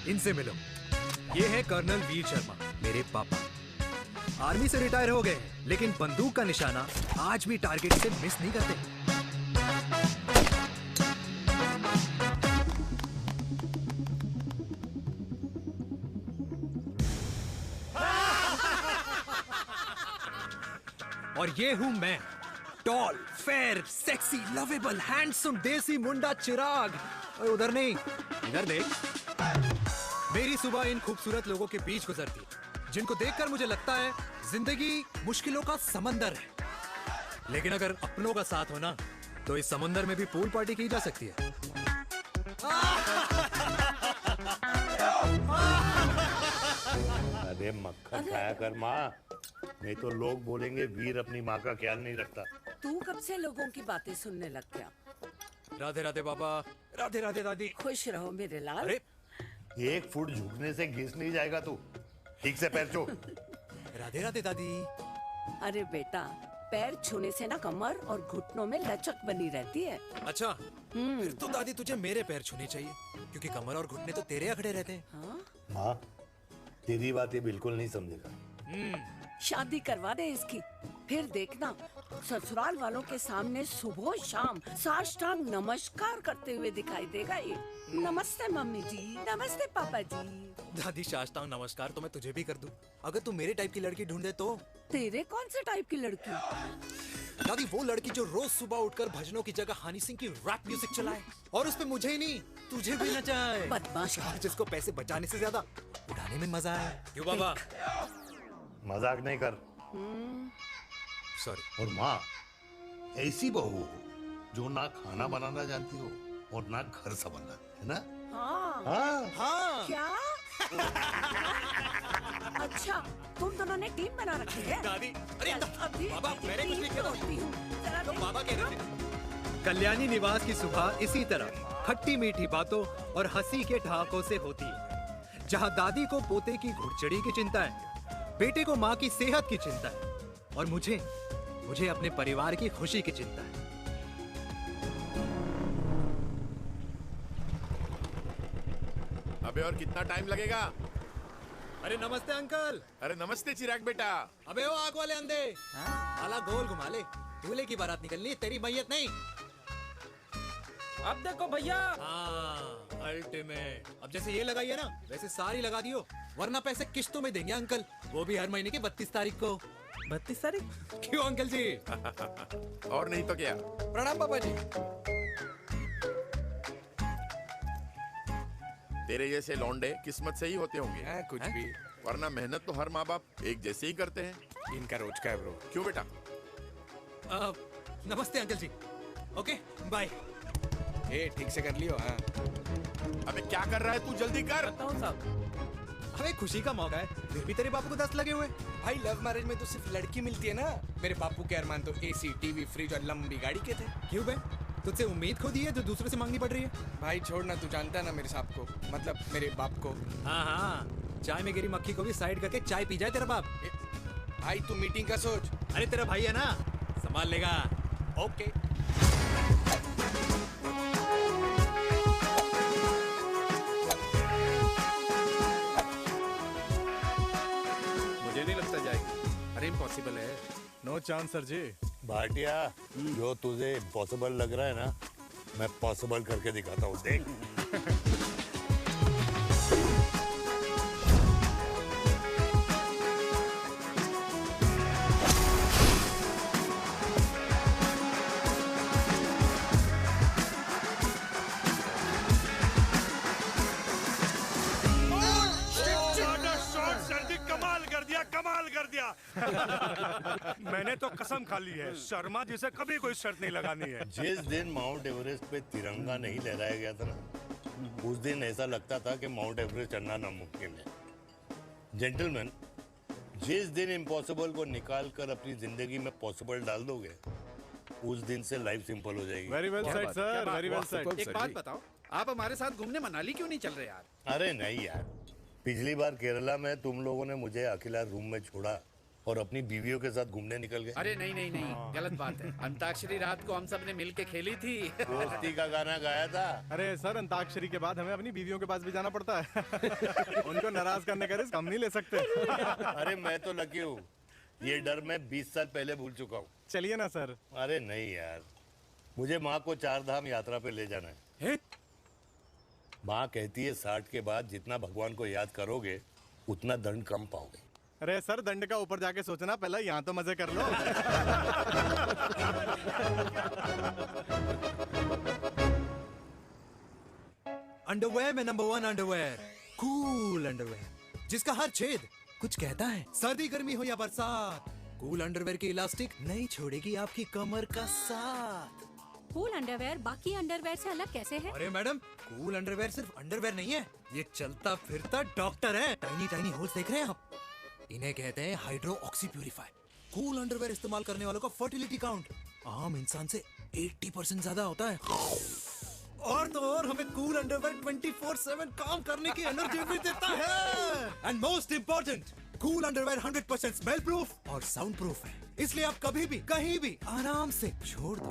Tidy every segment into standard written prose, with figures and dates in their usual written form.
इनसे मिलो। ये है कर्नल वीर शर्मा, मेरे पापा। आर्मी से रिटायर हो गए हैं, लेकिन बंदूक का निशाना आज भी टारगेट से मिस नहीं करते। और ये हूं मैं, tall, fair, sexy, lovable, handsome, देसी मुंडा चिराग। और उधर नहीं, इधर देख। मेरी सुबह इन खूबसूरत लोगों के बीच गुजरती, जिनको देखकर मुझे लगता है जिंदगी मुश्किलों का समंदर है। लेकिन अगर अपनों का साथ हो ना, तो इस समुंदर में भी पूल पार्टी की जा सकती है। अरे मक्खन खाया कर माँ, नहीं तो लोग बोलेंगे वीर अपनी माँ का ख्याल नहीं रखता। तू कब से लोगों की बातें सुनने लग गया? राधे राधे बाबा, राधे राधे दादी। खुश रहो मेरे लाल। अरे 1 फुट झुकने से घिस नहीं जाएगा तू, ठीक से पैर छू। राधे राधे दादी। अरे बेटा, पैर छूने से ना कमर और घुटनों में लचक बनी रहती है। अच्छा, फिर तो दादी तुझे मेरे पैर छूने चाहिए, क्योंकि कमर और घुटने तो तेरे अखड़े रहते हैं। हाँ? माँ, तेरी बात ये बिल्कुल नहीं समझेगा। शादी करवा दे इसकी, फिर देखना ससुराल वालों के सामने सुबह शाम साष्टांग नमस्कार करते हुए दिखाई देगा ये। नमस्ते मम्मी जी, नमस्ते पापा जी। दादी साष्टांग नमस्कार तो मैं तुझे भी कर दूं, अगर तू मेरे टाइप की लड़की ढूंढे तो। तेरे कौन से टाइप की लड़की? दादी वो लड़की जो रोज सुबह उठकर भजनों की जगह हनी सिंह की रैप म्यूजिक चलाए, और उसपे मुझे ही नहीं तुझे भी नचाए। बदमाश। और जिसको पैसे बचाने से ज्यादा उड़ाने में मजा आए। क्यों बाबा? मजाक नहीं कर। सॉरी। और माँ, ऐसी बहू हो जो ना खाना बनाना जानती हो और ना घर संभालना, है ना? हाँ। हाँ हाँ क्या? अच्छा, तुम दोनों ने टीम बना रखी है? दादी। अरे अभी बाबा, मैंने कुछ नहीं किया। होती हूँ। जरा तो देख। बाबा कह रहे थे। कल्याणी निवास की सुबह इसी तरह खट्टी मीठी बातों और हंसी के ठहाकों से होती है, जहां दादी को पोते की घुड़चड़ी की चिंता है, बेटे को माँ की सेहत की चिंता है, और मुझे अपने परिवार की खुशी की चिंता है। अबे और कितना टाइम लगेगा? अरे नमस्ते अंकल। अरे नमस्ते चिराग बेटा। अबे वो आग वाले अंधे, आला गोल घुमा ले, दूल्हे की बारात निकलनी है, तेरी मैयत नहीं। अब देखो भैया। हाँ, अल्टीमेट। अब जैसे ये लगाई है ना, वैसे सारी लगा दियो, वरना पैसे किश्तों में देंगे अंकल, वो भी हर महीने की 32 तारीख को। 32 तारीख? क्यों अंकल जी? और नहीं तो क्या। प्रणाम पापा जी। तेरे जैसे लौंडे किस्मत से ही होते होंगे। कुछ भी। वरना मेहनत तो हर माँ बाप एक जैसे ही करते हैं। इनका रोज का है ब्रो। क्यों बेटा? नमस्ते अंकल जी। Okay bye. ठीक से कर लियो। हाँ अबे क्या कर रहा है तू? जल्दी कर। बताओ साहब। हमें खुशी का मौका है, फिर भी तेरे बापू को 10 लगे हुए। भाई लव मैरिज में तो सिर्फ लड़की मिलती है ना। मेरे बापू के अरमान तो एसी, टीवी, फ्रिज और लंबी गाड़ी के थे। क्यों बे? तुझसे उम्मीद खो दी है जो दूसरों से मांगनी पड़ रही है। भाई छोड़ना, तू जानता है ना मेरे साहब को, मतलब मेरे बाप को। हाँ हाँ, चाय में गिरी मक्खी को भी साइड करके चाय पी जाए तेरा बाप। भाई तू मीटिंग का सोच। अरे तेरा भाई है ना, संभाल लेगा। ओके। मुझे नहीं लगता जाएगी। अरे इम्पॉसिबल है। नो चांस सर जी। भाटिया, जो तुझे इम्पॉसिबल लग रहा है ना, मैं पॉसिबल करके दिखाता हूँ, देख। कमाल कर दिया। मैंने तो कसम खा ली है, शर्मा जी से कभी कोई शर्त नहीं लगानी है। जिस दिन माउंट एवरेस्ट पे तिरंगा नहीं लहराया गया था ना, उस दिन ऐसा लगता था कि माउंट एवरेस्ट चढ़ना नामुमकिन है। जेंटलमैन, जिस दिन इम्पॉसिबल को निकाल कर अपनी जिंदगी में पॉसिबल डाल दोगे, उस दिन से लाइफ सिंपल हो जाएगी। Very well said sir, very well said. एक बात बताओ, आप हमारे साथ घूमने मनाली क्यों नहीं चल रहे यार? अरे नहीं यार, पिछली बार केरला में तुम लोगों ने मुझे अकेला रूम में छोड़ा और अपनी बीवियों के साथ घूमने निकल गए। अरे नहीं नहीं नहीं, गलत बात है। अंताक्षरी रात को हम सब ने मिल के खेली थी। दोस्ती का गाना गाया था। अरे सर, अंताक्षरी के बाद हमें अपनी बीवियों के पास भी जाना पड़ता है। उनको नाराज करने का रिस्क हम नहीं ले सकते। अरे मैं तो लकी हूँ, ये डर मैं 20 साल पहले भूल चुका हूँ। चलिए ना सर। अरे नहीं यार, मुझे माँ को 4 धाम यात्रा पे ले जाना है। माँ कहती है 60 के बाद जितना भगवान को याद करोगे उतना दंड कम पाओगे। अरे सर, दंड का ऊपर जाके सोचना, पहले यहाँ तो मजे कर लो। अंडरवेयर में नंबर 1 अंडरवेयर, कूल अंडरवेयर, जिसका हर छेद कुछ कहता है। सर्दी गर्मी हो या बरसात, कूल अंडरवेयर की इलास्टिक नहीं छोड़ेगी आपकी कमर का साथ। कूल अंडरवेयर बाकी अंडरवेयर से अलग कैसे है? अरे मैडम, कूल अंडरवेयर सिर्फ अंडरवेयर नहीं है, ये चलता फिरता डॉक्टर है। टाइनी टाइनी होल्स देख रहे हैं आप? इन्हें कहते हैं hydro oxy purifier. Cool underwear इस्तेमाल करने वालों का फर्टिलिटी काउंट आम इंसान से 80% ज्यादा होता है। और तो और हमें कूल अंडरवेयर 24/7 काम करने की एनर्जी भी देता है। And most important, cool underwear 100% smell proof और साउंड प्रूफ है, इसलिए आप कभी भी कहीं भी आराम से छोड़ दो,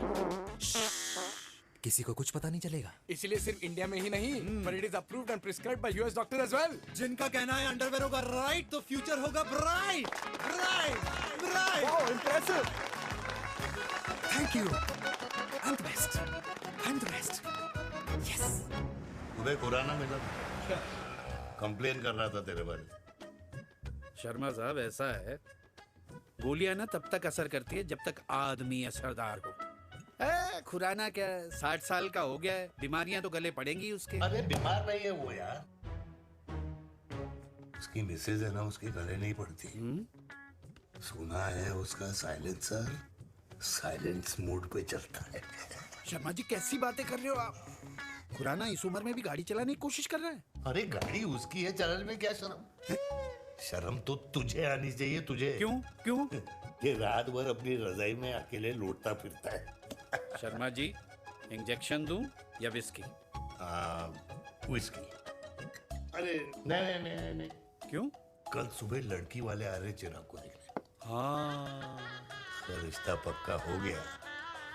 किसी को कुछ पता नहीं चलेगा। इसीलिए सिर्फ इंडिया में ही नहीं, पर it is approved and prescribed by US doctor as well. जिनका कहना है अंडरवेयर होगा राइट तो फ्यूचर होगा bright bright bright. Oh, impressive. Thank you. I am the best, I am the best. Yes. तुम्हें खुराना मिला, कंप्लेन कर रहा था तेरे बारे में। शर्मा साहब, ऐसा है, गोलियां ना तब तक असर करती है जब तक आदमी असरदार हो। खुराना क्या, 60 साल का हो गया है, बीमारियां तो गले पड़ेंगी उसके। अरे बीमार नहीं है वो यार, उसकी मिसेज है ना, उसके गले नहीं पड़ती। सुना है उसका साइलेंसर साइलेंस मोड पे चलता है। शर्मा जी, कैसी बातें कर रहे हो आप? खुराना इस उम्र में भी गाड़ी चलाने की कोशिश कर रहा है। अरे गाड़ी उसकी है, चलाने में क्या शर्म? शर्म तो तुझे आनी चाहिए, तुझे। क्यों क्यों? ये रात भर अपनी रजाई में अकेले लौटता फिरता है। शर्मा जी, इंजेक्शन दूं या विस्की? विस्की। अरे नहीं नहीं नहीं नहीं। क्यों? कल सुबह लड़की वाले आ रहे चिराग को देखने। हाँ, अगर रिश्ता पक्का हो गया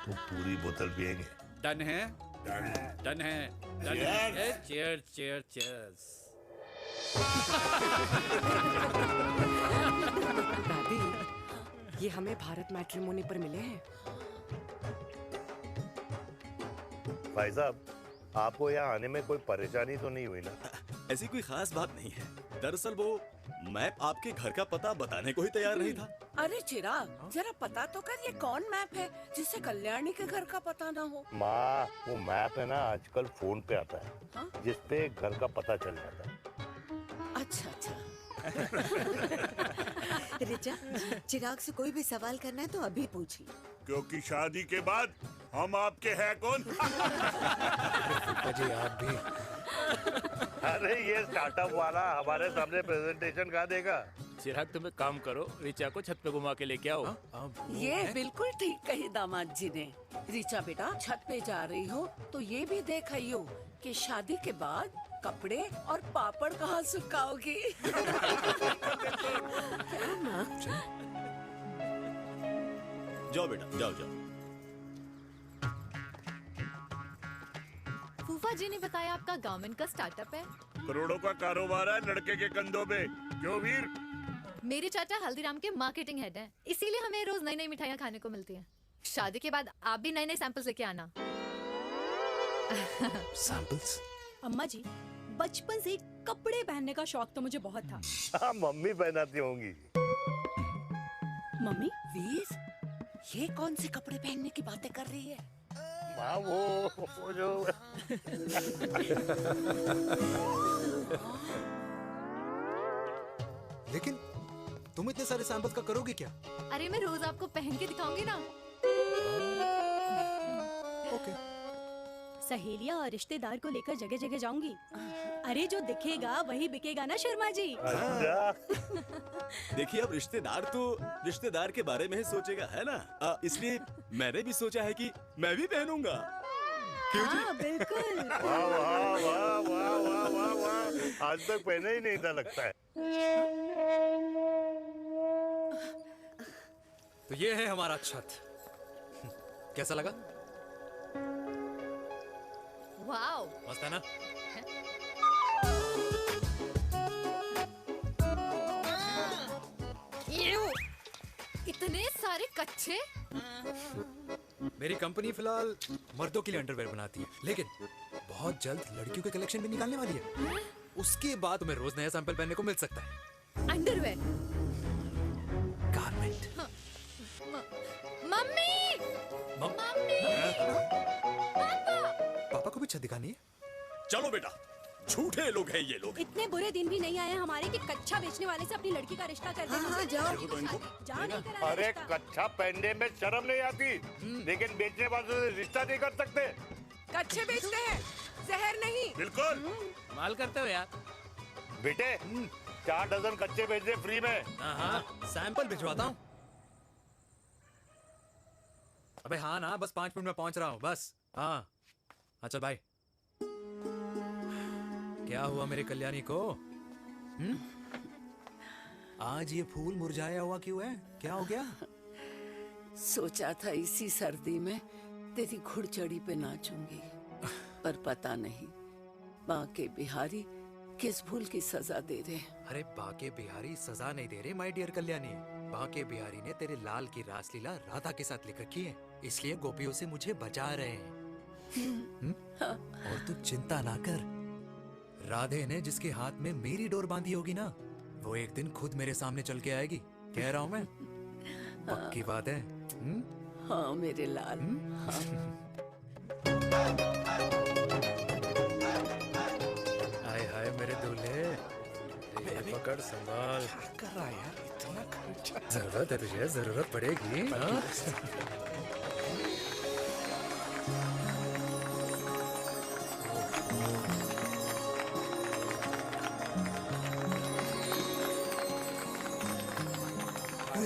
तो पूरी बोतल पिएंगे। डन है, डन है, डन है। Cheers cheers cheers. दादी, ये हमें भारत मैट्रिमोनी पर मिले हैं। भाई साहब, आपको यहाँ आने में कोई परेशानी तो नहीं हुई ना? ऐसी कोई खास बात नहीं है। दरअसल वो मैप आपके घर का पता बताने को ही तैयार नहीं था। अरे चिराग, जरा पता तो कर, ये कौन मैप है जिससे कल्याणी के घर का पता ना हो? माँ, वो मैप है ना आजकल फोन पे आता है। हाँ? जिसपे घर का पता चल जाता है। अच्छा अच्छा। रिचा, चिराग से कोई भी सवाल करना है तो अभी पूछिए। क्योंकि शादी के बाद हम आपके हैं कौन? जी आप भी। अरे ये स्टार्टअप वाला हमारे सामने प्रेजेंटेशन कहाँ देगा? चिराग, तुम एक काम करो, रिचा को छत पे घुमा के लेके आओ। ये बिल्कुल ठीक कही दामाद जी ने। रिचा बेटा, छत पे जा रही हो तो ये भी देख आइयो कि शादी के बाद कपड़े और पापड़ कहाँ सुखाओगी। जाओ बेटा, जाओ जाओ। फूफा जी ने बताया आपका गवर्नमेंट का स्टार्टअप है। करोड़ों का कारोबार है लड़के के कंधों पे। क्यों वीर? मेरे चाचा हल्दीराम के मार्केटिंग हेड हैं, इसीलिए हमें रोज नई नई मिठाइयाँ खाने को मिलती हैं। शादी के बाद आप भी नए नए सैंपल्स लेके आना। सैंपल्स? अम्मा जी, बचपन से ही कपड़े पहनने का शौक तो मुझे बहुत था। हाँ, मम्मी पहनाती होंगी। मम्मी? वीर, ये कौन से कपड़े पहनने की बातें कर रही है? माँ, वो जो लेकिन तुम इतने सारे सैंपल्स का करोगे क्या? अरे मैं रोज आपको पहन के दिखाऊंगी ना। ओके। सहेलियां और रिश्तेदार को लेकर जगह जगह जाऊंगी। अरे जो दिखेगा वही बिकेगा ना शर्मा जी। देखिए, अब रिश्तेदार तो रिश्तेदार के बारे में ही सोचेगा, है ना? इसलिए मैंने भी सोचा है कि मैं भी पहनूंगा। हाँ, बिल्कुल। वाह वाह वाह वाह वाह वाह वाह, आज तक पहना ही नहीं था लगता है। तो ये है हमारा छत। कैसा लगा? वाओ, मस्त है ना? इतने सारे कच्चे। मेरी कंपनी फिलहाल मर्दों के लिए अंडरवेयर बनाती है, लेकिन बहुत जल्द लड़कियों के कलेक्शन भी निकालने वाली है। उसके बाद तुम्हें रोज नया सैंपल पहनने को मिल सकता है। अंडरवेयर। गारमेंट। मम्मी। मम्मी। पापा को भी छत दिखानी है। चलो बेटा, झूठे लोग हैं ये लोग। इतने बुरे दिन भी नहीं आए हमारे कि कच्चा बेचने वाले से अपनी लड़की का रिश्ता कर दें। हाँ, जाओ। जाओ नहीं करा अरे रिश्ता। कच्चा पहनने में शर्म नहीं आती, लेकिन बेचने वालों से रिश्ता नहीं कर सकते। कच्चे बेचते हैं, जहर नहीं। बिल्कुल। माल करते हो यार। बेटे 4 डजन कच्चे भेज दे फ्री में। हाँ, सैंपल भिजवाता हूँ। अबे हाँ ना, बस 5 मिनट में पहुंच रहा हूँ बस। हाँ, अच्छा भाई। क्या हुआ मेरे कल्याणी को? आज ये फूल मुरझाया हुआ क्यों है? क्या हो गया? सोचा था इसी सर्दी में तेरी घुड़चड़ी पे नाचूंगी, पर पता नहीं बाके बिहारी किस भूल की सजा दे रहे। अरे बाके बिहारी सजा नहीं दे रहे माय डियर कल्याणी। बाके बिहारी ने तेरे लाल की रासलीला राधा के साथ लिख रखी है, इसलिए गोपियों से मुझे बचा रहे हैं। और तू चिंता ना कर, राधे ने जिसके हाथ में मेरी डोर बांधी होगी ना, वो एक दिन खुद मेरे सामने चल के आएगी। कह रहा हूँ मैं, पक्की बात है। हाँ मेरे लाल। हाय हाय मेरे दूल्हे, पकड़ संभाल। क्या कर रहा है यार, इतना खर्चा। जरूरत है तुझे, जरूरत पड़ेगी। हाँ?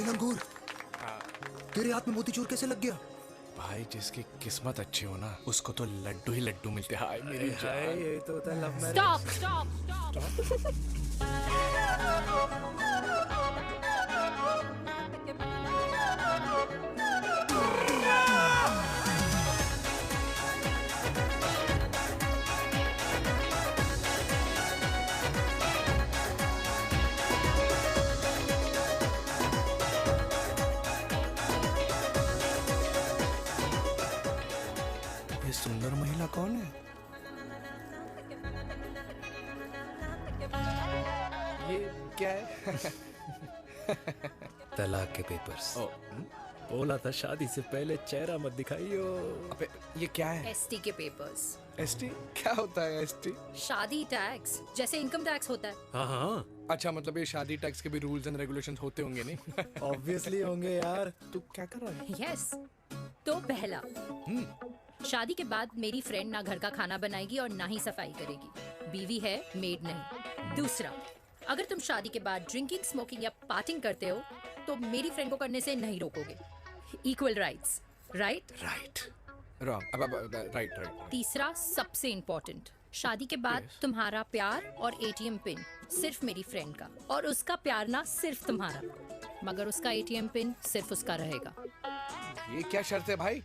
लंगूर, तेरे हाथ में मोतीचूर कैसे लग गया? भाई जिसकी किस्मत अच्छी हो ना, उसको तो लड्डू ही लड्डू मिलते हैं। हाय मेरी जान। ये तो होता है love marriage. Stop stop stop. ये सुंदर महिला कौन है? ये क्या है? तलाक के पेपर्स। बोला था शादी से पहले चेहरा मत दिखाइयो। अबे ये क्या है? एसटी के पेपर्स। एसटी क्या होता है? एसटी शादी टैक्स, जैसे इनकम टैक्स होता है। हाँ हाँ, अच्छा, मतलब ये शादी टैक्स के भी रूल्स एंड रेगुलेशंस होते होंगे नहीं? ऑब्वियसली होंगे यार। तू क्या कर रहा है? यस। तो पहला, शादी के बाद मेरी फ्रेंड ना घर का खाना बनाएगी और ना ही सफाई करेगी, बीवी है, मेड नहीं। दूसरा, अगर तुम शादी के बाद ड्रिंकिंग, स्मोकिंग या पार्टिंग करते हो तो मेरी फ्रेंड को करने से नहीं रोकोगे। Equal rights, right? Right. Wrong. अब राइट। तीसरा, सबसे इम्पोर्टेंट, शादी के बाद तुम्हारा प्यार और एटीएम पिन सिर्फ मेरी फ्रेंड का, और उसका प्यार ना सिर्फ तुम्हारा, मगर उसका एटीएम पिन सिर्फ उसका रहेगा। ये क्या शर्त है भाई?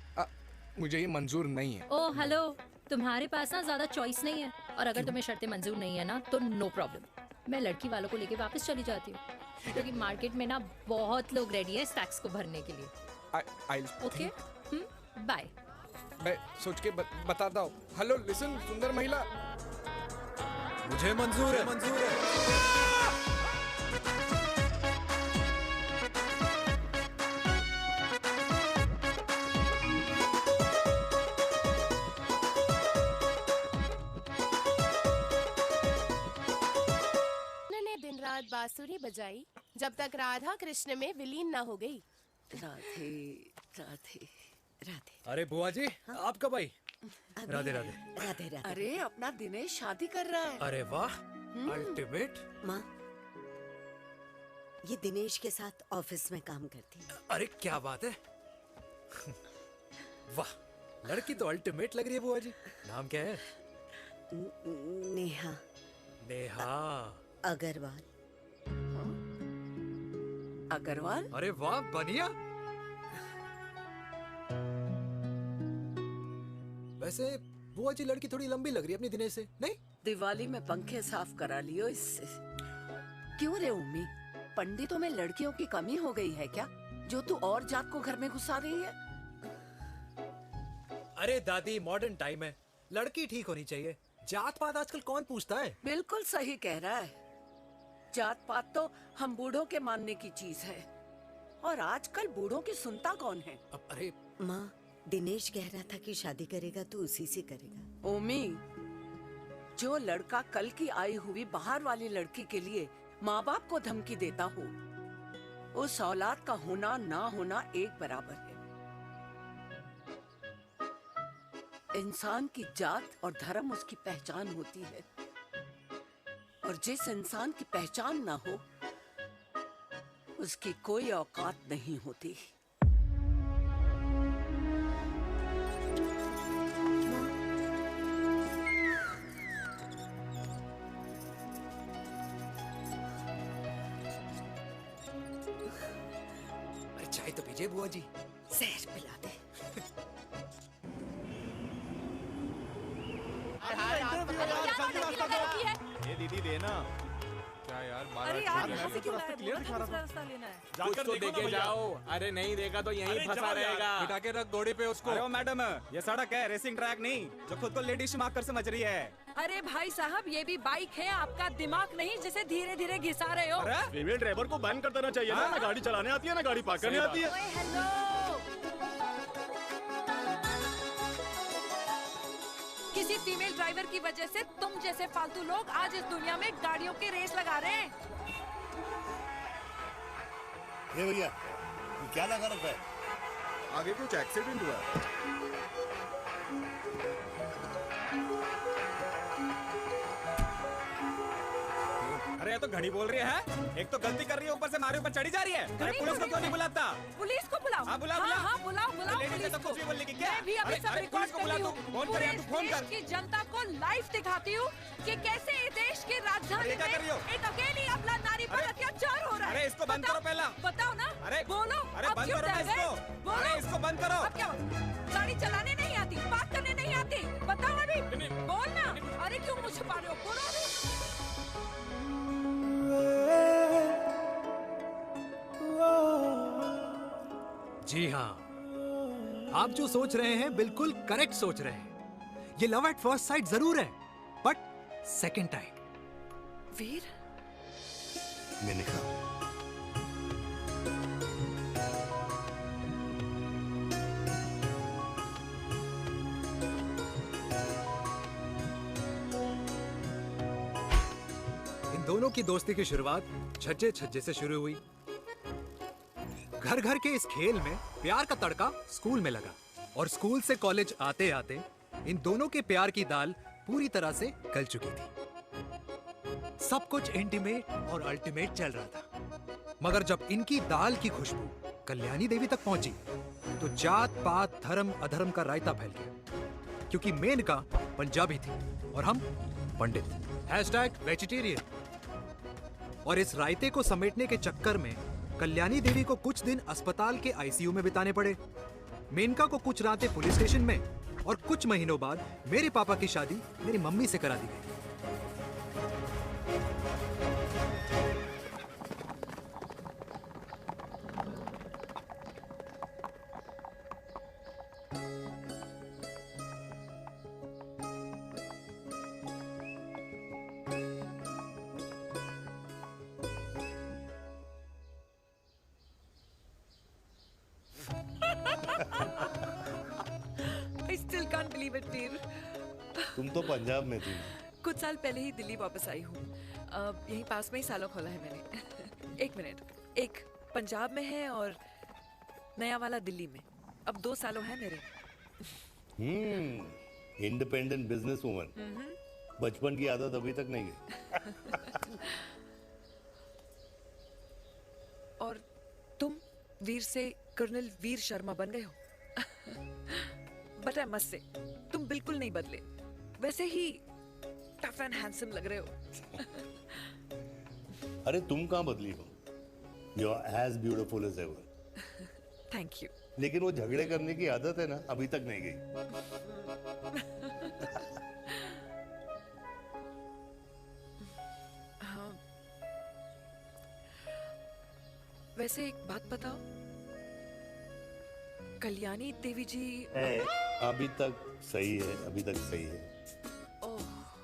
मुझे ये मंजूर नहीं है। ओ हेलो, तुम्हारे पास ना ज्यादा चॉइस नहीं है, और अगर तुम्हें शर्तें मंजूर नहीं है ना तो नो प्रॉब्लम, मैं लड़की वालों को लेके वापस चली जाती हूँ, क्योंकि मार्केट में ना बहुत लोग रेडी हैं इस टैक्स को भरने के लिए। Okay, bye. मैं सोच के बताता हूँ। हेलो लिसन, सुंदर महिला, मुझे मंजूर है, मंजूर है। दिन रात बांसुरी बजाई जब तक राधा कृष्ण में विलीन ना हो गई। राधे राधे राधे। अरे बुआ जी, आप कब आई? राधे राधे। राधे राधे। अरे अपना दिनेश शादी कर रहा है। अरे वाह, अल्टीमेट। माँ, ये दिनेश के साथ ऑफिस में काम करती है। अरे क्या बात है। वाह, लड़की तो अल्टीमेट लग रही है बुआ जी। नाम क्या है? नेहा। नेहा अग्रवाल। अग्रवाल? अरे वाह, बनिया। वैसे बुआ जी लड़की थोड़ी लंबी लग रही है अपनी दिनेश से, नहीं? दिवाली में पंखे साफ करा लियो इससे। क्यों रे उम्मी, पंडितों में लड़कियों की कमी हो गई है क्या, जो तू और जात को घर में घुसा रही है? अरे दादी, मॉडर्न टाइम है, लड़की ठीक होनी चाहिए। जात पात आजकल कौन पूछता है? बिल्कुल सही कह रहा है। जात पात तो हम बूढ़ों के मानने की चीज है, और आजकल बूढ़ों की सुनता कौन है? अरे माँ, दिनेश कह रहा था कि शादी करेगा तो उसी से करेगा। ओमी, जो लड़का कल की आई हुई बाहर वाली लड़की के लिए माँ बाप को धमकी देता हो, उस औलाद का होना ना होना एक बराबर है। इंसान की जात और धर्म उसकी पहचान होती है, और जिस इंसान की पहचान ना हो उसकी कोई औकात नहीं होती। अरे चाय तो पीजिए बुआ जी। जहर पिला दे। ये दीदी देना। क्या यार, अरे यार, यहाँ से क्यों लाए? बोला था दूसरा रास्ता लेना है। कुछ तो देके जाओ। अरे नहीं देगा तो यहीं फंसा रहेगा। बिठा के रख घोड़े पे उसको। अरे ओ मैडम, ये सड़क है, रेसिंग ट्रैक नहीं जो खुद को लेडी शिमाक कर समझ रही है। अरे भाई साहब, ये भी बाइक है, आपका दिमाग नहीं जिसे धीरे धीरे घिसा रहे हो। फीमेल ड्राइवर को बैन कर देना चाहिए ना गाड़ी चलाने आती है ना गाड़ी पार्क करने आती है। ओए हेलो, किसी फीमेल ड्राइवर की वजह से तुम जैसे फालतू लोग आज इस दुनिया में गाड़ियों की रेस लगा रहे हैं। ये भैया, ये क्या लगा रखा है? आगे कुछ एक्सीडेंट हुआ है। अरे ये तो घड़ी बोल रही है, एक तो गलती कर रही है, ऊपर से हमारे ऊपर चढ़ी जा रही है। अरे पुलिस को क्यों नहीं बुलाता? पुलिस को बुलाओ। हाँ, बुलाओ, बुलाओ। हाँ, बुलाओ बुलाओ लेडीज है तो कुछ भी बोलने की क्या? मैं भी अभी अरे, सब अरे, रिकॉर्ड पुलिस को कर बुला रही तू, हूँ। फोन कर यार, तू पूरे फोन कर। देश की जनता को लाइव दिखाती हूँ कि कैसे इस देश की राजधानी अरे, क्या कर रही हो? में एक अकेली अबला नारी पर अत्याचार हो रहा है। अरे, इसको बंद करो पहला। बताओ ना। अरे, बोलो। अरे, अब बंद क्यों करो ना डर गए? इसको। बोलो। अरे, इसको बंद करो। अब क्या गाड़ी चलाने नहीं आती, बात करने नहीं आती? बताओ अभी, बोल ना। अरे क्यों मुझे छुपा रहे हो? बोलो अभी। जी हाँ, आप जो सोच रहे हैं बिल्कुल करेक्ट सोच रहे हैं। ये लव एट फर्स्ट साइट जरूर है, बट सेकंड टाइम। वीर, मैंने कहा इन दोनों की दोस्ती की शुरुआत छज्जे छज्जे से शुरू हुई। घर घर के इस खेल में प्यार का तड़का स्कूल में लगा, और स्कूल से कॉलेज आते आते इन दोनों के प्यार की दाल पूरी तरह से गल चुकी थी। सब कुछ इंटीमेट और अल्टीमेट चल रहा था, मगर जब इनकी दाल की खुशबू कल्याणी देवी तक पहुंची तो जात पात धर्म अधर्म का रायता फैल गया, क्योंकि मेनका पंजाबी थी और हम पंडित। #वेजिटेरियन। और इस रायते को समेटने के चक्कर में कल्याणी देवी को कुछ दिन अस्पताल के आईसीयू में बिताने पड़े, मेनका को कुछ रातें पुलिस स्टेशन में, और कुछ महीनों बाद मेरे पापा की शादी मेरी मम्मी से करा दी गई। I still can't believe it, वीर। तुम तो पंजाब में थी। कुछ साल पहले ही दिल्ली वापस आई हूँ। यहीं पास में ही सालों खोला है मैंने। एक मिनट, एक पंजाब में है और नया वाला दिल्ली में। अब 2 सालों है मेरे। Independent business woman. बचपन की आदत अभी तक नहीं है। और तुम वीर से कर्नल वीर शर्मा बन गए हो। बट आई मस्ट से, तुम बिल्कुल नहीं बदले, वैसे ही टफ एंड हैंडसम लग रहे हो। अरे तुम कहाँ बदली हो? You are as beautiful as ever. Thank you. लेकिन वो झगड़े करने की आदत है ना, अभी तक नहीं गई। हाँ। वैसे एक बात बताओ, कल्याणी देवी जी अभी तक सही है, अभी तक सही है,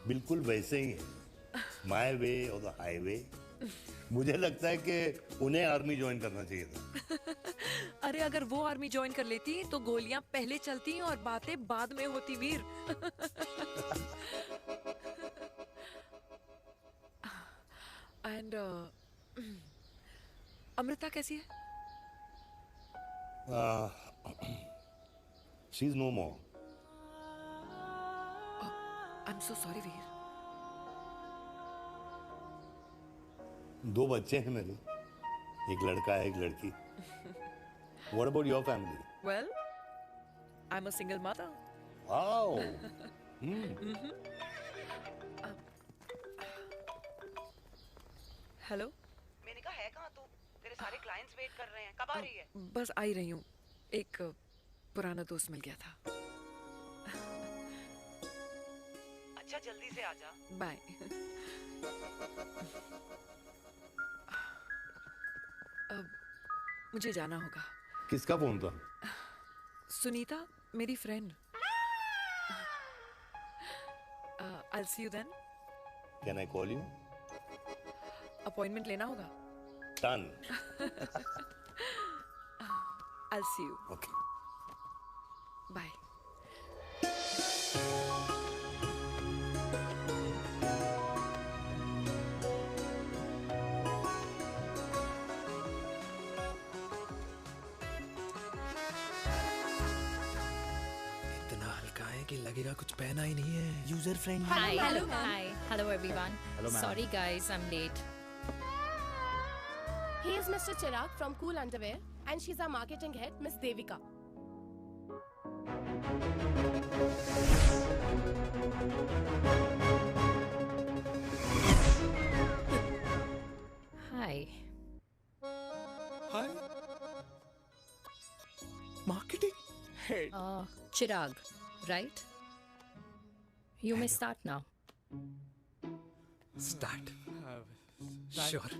बिल्कुल वैसे ही है, माय वे और द हाईवे। मुझे लगता है कि उन्हें आर्मी ज्वाइन करना चाहिए था। अरे अगर वो आर्मी ज्वाइन कर लेती तो गोलियां पहले चलती और बातें बाद में होती वीर। एंड अमृता कैसी है? She is no more. I am so sorry Veer. 2 बच्चे हैं मेरे, एक लड़का है, एक लड़की। What about your family? Well, I'm a single mother. Wow. Hello. मैंने कहा है कहाँ तू? तेरे सारे क्लाइंट्स वेट कर रहे हैं, कब आ रही है? बस आ ही रही हूँ, एक पुराना दोस्त मिल गया था। अच्छा जल्दी से आ जा। बाय। अब मुझे जाना होगा। किसका फोन था? सुनीता, मेरी friend. I'll see you then. Can I call you? Appointment लेना होगा। Done. I'll see you. Okay. Bye. इतना हल्का है कि लगेगा कुछ पहना ही नहीं है। User friendly. Hello everyone. Hello, ma'am. Sorry guys, I'm late. He is Mr. Chirag from Cool Underwear and she's our marketing head, Miss Devika. Hi. Hi. Marketing head. Chirag, right? You may start now. Start. Sure.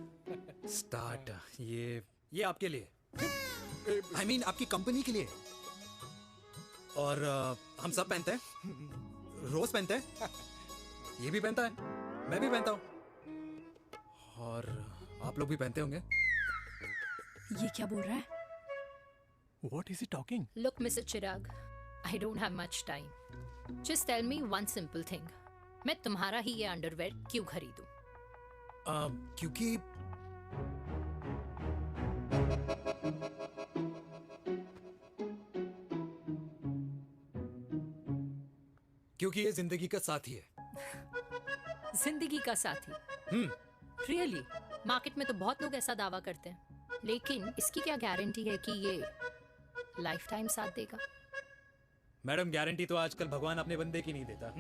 Start. ये आपके लिए। I mean आपकी company के लिए। और हम सब पहनते हैं। रोज पहनते हैं। ये भी पहनता है। मैं भी पहनता हूँ। और आप लोग भी पहनते होंगे। ये क्या बोल रहा है? What is he talking? Look, Mr. Chirag, I don't have much time. Just tell me one simple thing. मैं तुम्हारा ही ये अंडरवेयर क्यों खरीदूं? क्योंकि ये जिंदगी का साथी है। जिंदगी का साथी? Really? मार्केट में तो बहुत लोग ऐसा दावा करते हैं, लेकिन इसकी क्या गारंटी है कि ये लाइफ टाइम साथ देगा? मैडम, गारंटी तो आजकल भगवान अपने बंदे की नहीं देता।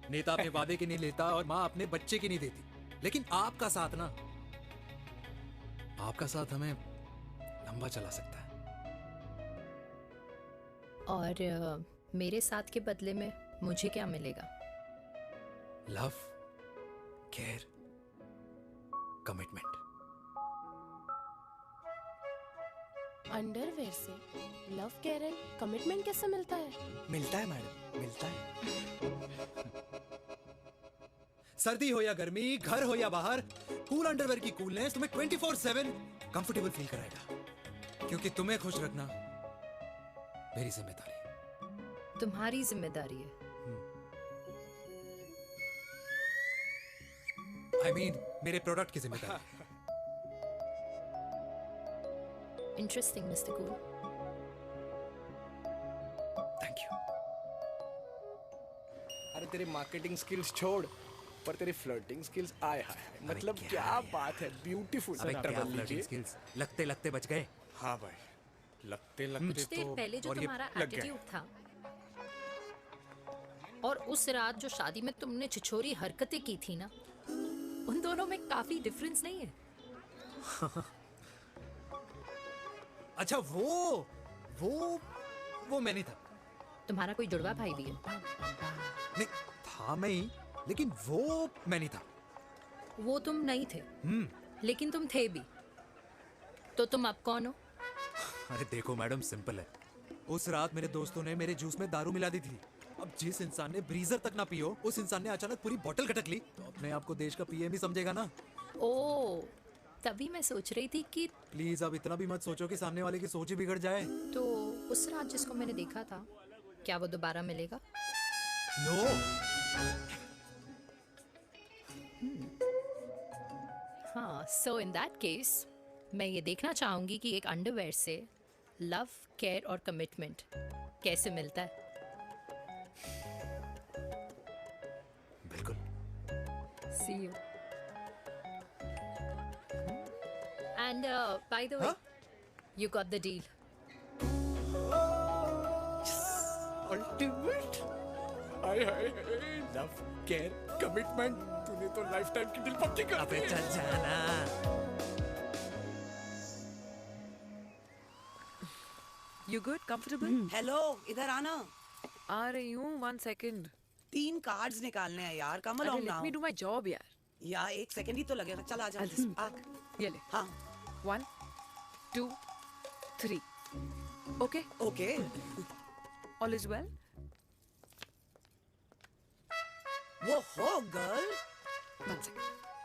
नेता अपने वादे की नहीं लेता और माँ अपने बच्चे की नहीं देती। लेकिन आपका साथ ना, आपका साथ हमें लंबा चला सकता है। और मेरे साथ के बदले में मुझे क्या मिलेगा? Love, care, commitment. अंडरवेयर से लव, केयर एंड कमिटमेंट कैसे मिलता है? मिलता है मैडम, मिलता है। सर्दी हो या गर्मी, घर हो या बाहर, कूल अंडरवेयर की कूलनेस तुम्हें 24/7 कंफर्टेबल फील कराएगा। क्योंकि तुम्हें खुश रखना मेरी जिम्मेदारी है। तुम्हारी जिम्मेदारी है। I mean, मेरे प्रोडक्ट की जिम्मेदारी है। Interesting, Mr. Cool. Thank you. अरे तेरे मार्केटिंग स्किल्स छोड़, पर तेरी फ्लर्टिंग स्किल्स आए हाय हाय, मतलब क्या बात है, ब्यूटीफुल। स्किल्स लगते लगते बच गए। हाँ भाई, लगते लगते कुछ देर तो पहले जो और ये तुम्हारा लग गया। एटीट्यूड था और उस रात जो शादी में तुमने छिछोरी हरकतें की थी ना, उन दोनों में काफी डिफरेंस नहीं है? अच्छा, वो मैं नहीं था। तुम्हारा कोई जुड़वा भाई भी है? नहीं था मैं ही, लेकिन वो मैं नहीं था। वो तुम नहीं थे, लेकिन तुम थे भी। तो तुम अब कौन हो? अरे देखो मैडम, सिंपल है। उस रात मेरे दोस्तों ने मेरे जूस में दारू मिला दी थी। अब जिस इंसान ने ब्रीजर तक ना पियो, उस इंसान ने अचानक पूरी बोतल खटक ली, तो अपने आप को देश का पीएम ही समझेगा ना। ओ, तभी मैं सोच रही थी कि प्लीज अब इतना भी मत सोचो कि सामने वाले की सोच ही बिगड़ जाए। तो उस रात जिसको मैंने देखा था, क्या वो दोबारा मिलेगा? नो। हाँ, सो इन दैट केस मैं ये देखना चाहूंगी कि एक अंडरवेयर से लव, केयर और कमिटमेंट कैसे मिलता है। बिल्कुल। See you. And by the way, you got the deal. Ultimate. Hi hi hi, love, care, commitment, तूने तो लाइफ टाइम की डील पक्की कर दी। अबे चल जाना। You good? Comfortable? हेलो, इधर आना। आ रही हूँ, 1 second. 3 कार्ड्स निकालने हैं यार, कम अरे, along let now। me do my job यार. यार 1 सेकंड ही तो लगेगा, चल आ जा। आ। ये ले. हाँ। 1, 2, 3. Okay? Okay. All is well? वो हो गर्ल। 1 second.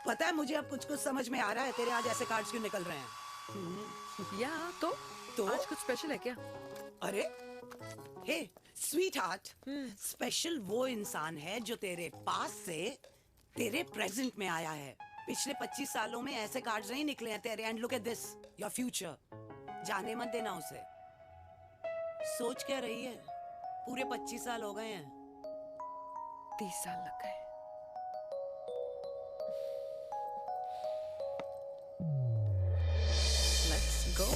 पता है मुझे अब कुछ समझ में आ रहा है, तेरे आज ऐसे कार्ड्स क्यों निकल रहे हैं। या तो आज कुछ स्पेशल है क्या? अरे हे स्वीट हार्ट, स्पेशल वो इंसान है जो तेरे पास से तेरे प्रेजेंट में आया है। पिछले 25 सालों में ऐसे कार्ड्स नहीं निकले हैं तेरे। And look at this, your future. जाने मत देना उसे। सोच क्या रही है, पूरे 25 साल हो गए हैं। 30 साल लग गए। Let's go.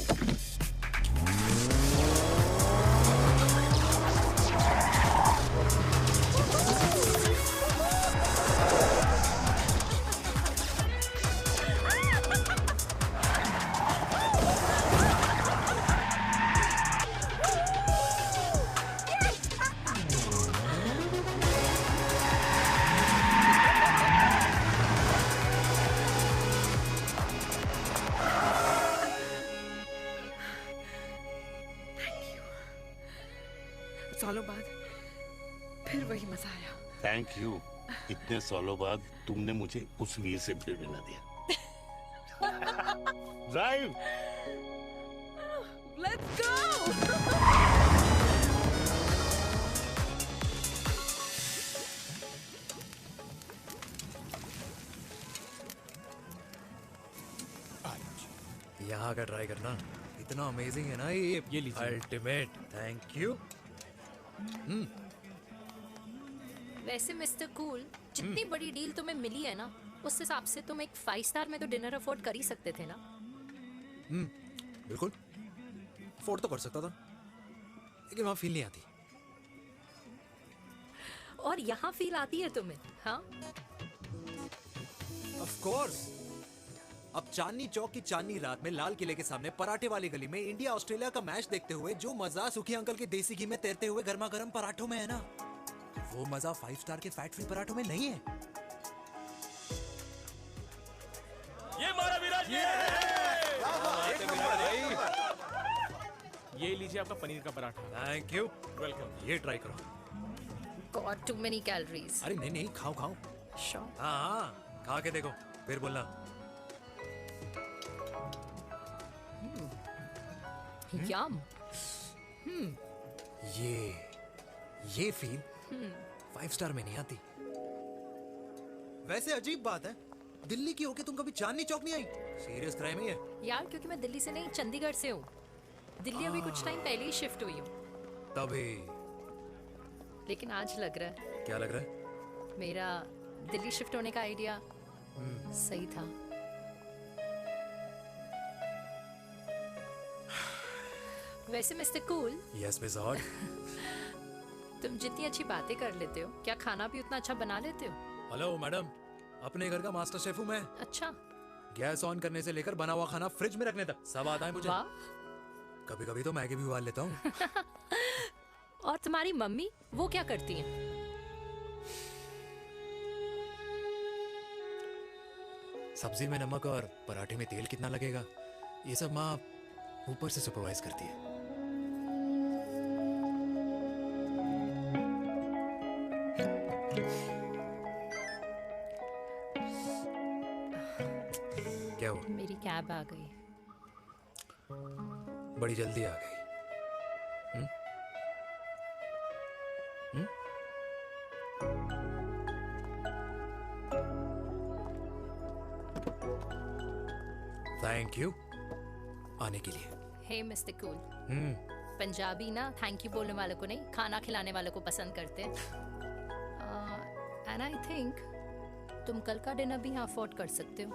सालों बाद फिर वही मजा आया। Thank you. इतने सालों बाद तुमने मुझे उस वीर से फिर मिला दिया। ड्राइव। Let's go. यहाँ का ट्राई करना, इतना अमेजिंग है ना ये लीजिए। अल्टीमेट। Thank you. वैसे मिस्टर कूल, जितनी बड़ी डील तुम्हें मिली है ना, उस हिसाब से तुम एक 5 स्टार में तो डिनर अफोर्ड कर ही सकते थे ना। बिल्कुल अफोर्ड तो कर सकता था, लेकिन वहां फील नहीं आती। और यहाँ फील आती है तुम्हें? हाँ, ऑफ कोर्स। अब चांदनी चौक की चांदनी रात में लाल किले के सामने पराठे वाली गली में इंडिया ऑस्ट्रेलिया का मैच देखते हुए जो मजा सुखी अंकल के देसी घी में तैरते हुए गर्मा गर्म पराठों में है ना, वो मजा 5 स्टार के फैट फ्री पराठों में नहीं है। ये मारा विराज ने। ये लीजिए आपका पनीर का पराठा। Thank you. वेलकम। ये ट्राई करो। Got too many calories. अरे नहीं नहीं, खाओ खाओ। श्योर। हाँ, खा के देखो फिर बोलना। यम। ये फील 5 स्टार में नहीं आती। वैसे अजीब बात है, दिल्ली की होके तुम कभी चांदनी चौक नहीं आई? सीरियस क्राइम ही है यार, क्योंकि मैं दिल्ली से नहीं, चंडीगढ़ से हूँ। दिल्ली अभी कुछ टाइम पहले ही शिफ्ट हुई हूँ। तभी। लेकिन आज लग रहा है। क्या लग रहा है? मेरा दिल्ली शिफ्ट होने का आइडिया सही था। वैसे mister cool. Yes miss hot. तुम जितनी अच्छी बातें कर लेते हो, क्या खाना भी उतना अच्छा बना लेते हो? हेलो मैडम, अपने घर का मास्टर शेफ हूँ मैं। अच्छा। गैस ऑन करने से लेकर बना हुआ खाना फ्रिज में रखने तक सब आता है मुझे। वाह। कभी कभी तो मैगी भी उबाल लेता हूँ। और तुम्हारी मम्मी वो क्या करती हैं? सब्जी में नमक और पराठे में तेल कितना लगेगा, ये सब माँ ऊपर से सुपरवाइज करती है। क्या हुआ? मेरी कैब आ गई। बड़ी जल्दी आ गई। थैंक यू आने के लिए। हे मिस्टर कूल, पंजाबी ना थैंक यू बोलने वालों को नहीं, खाना खिलाने वालों को पसंद करते हैं। एंड आई थिंक तुम कल का डिनर भी यहाँ अफोर्ड कर सकते हो,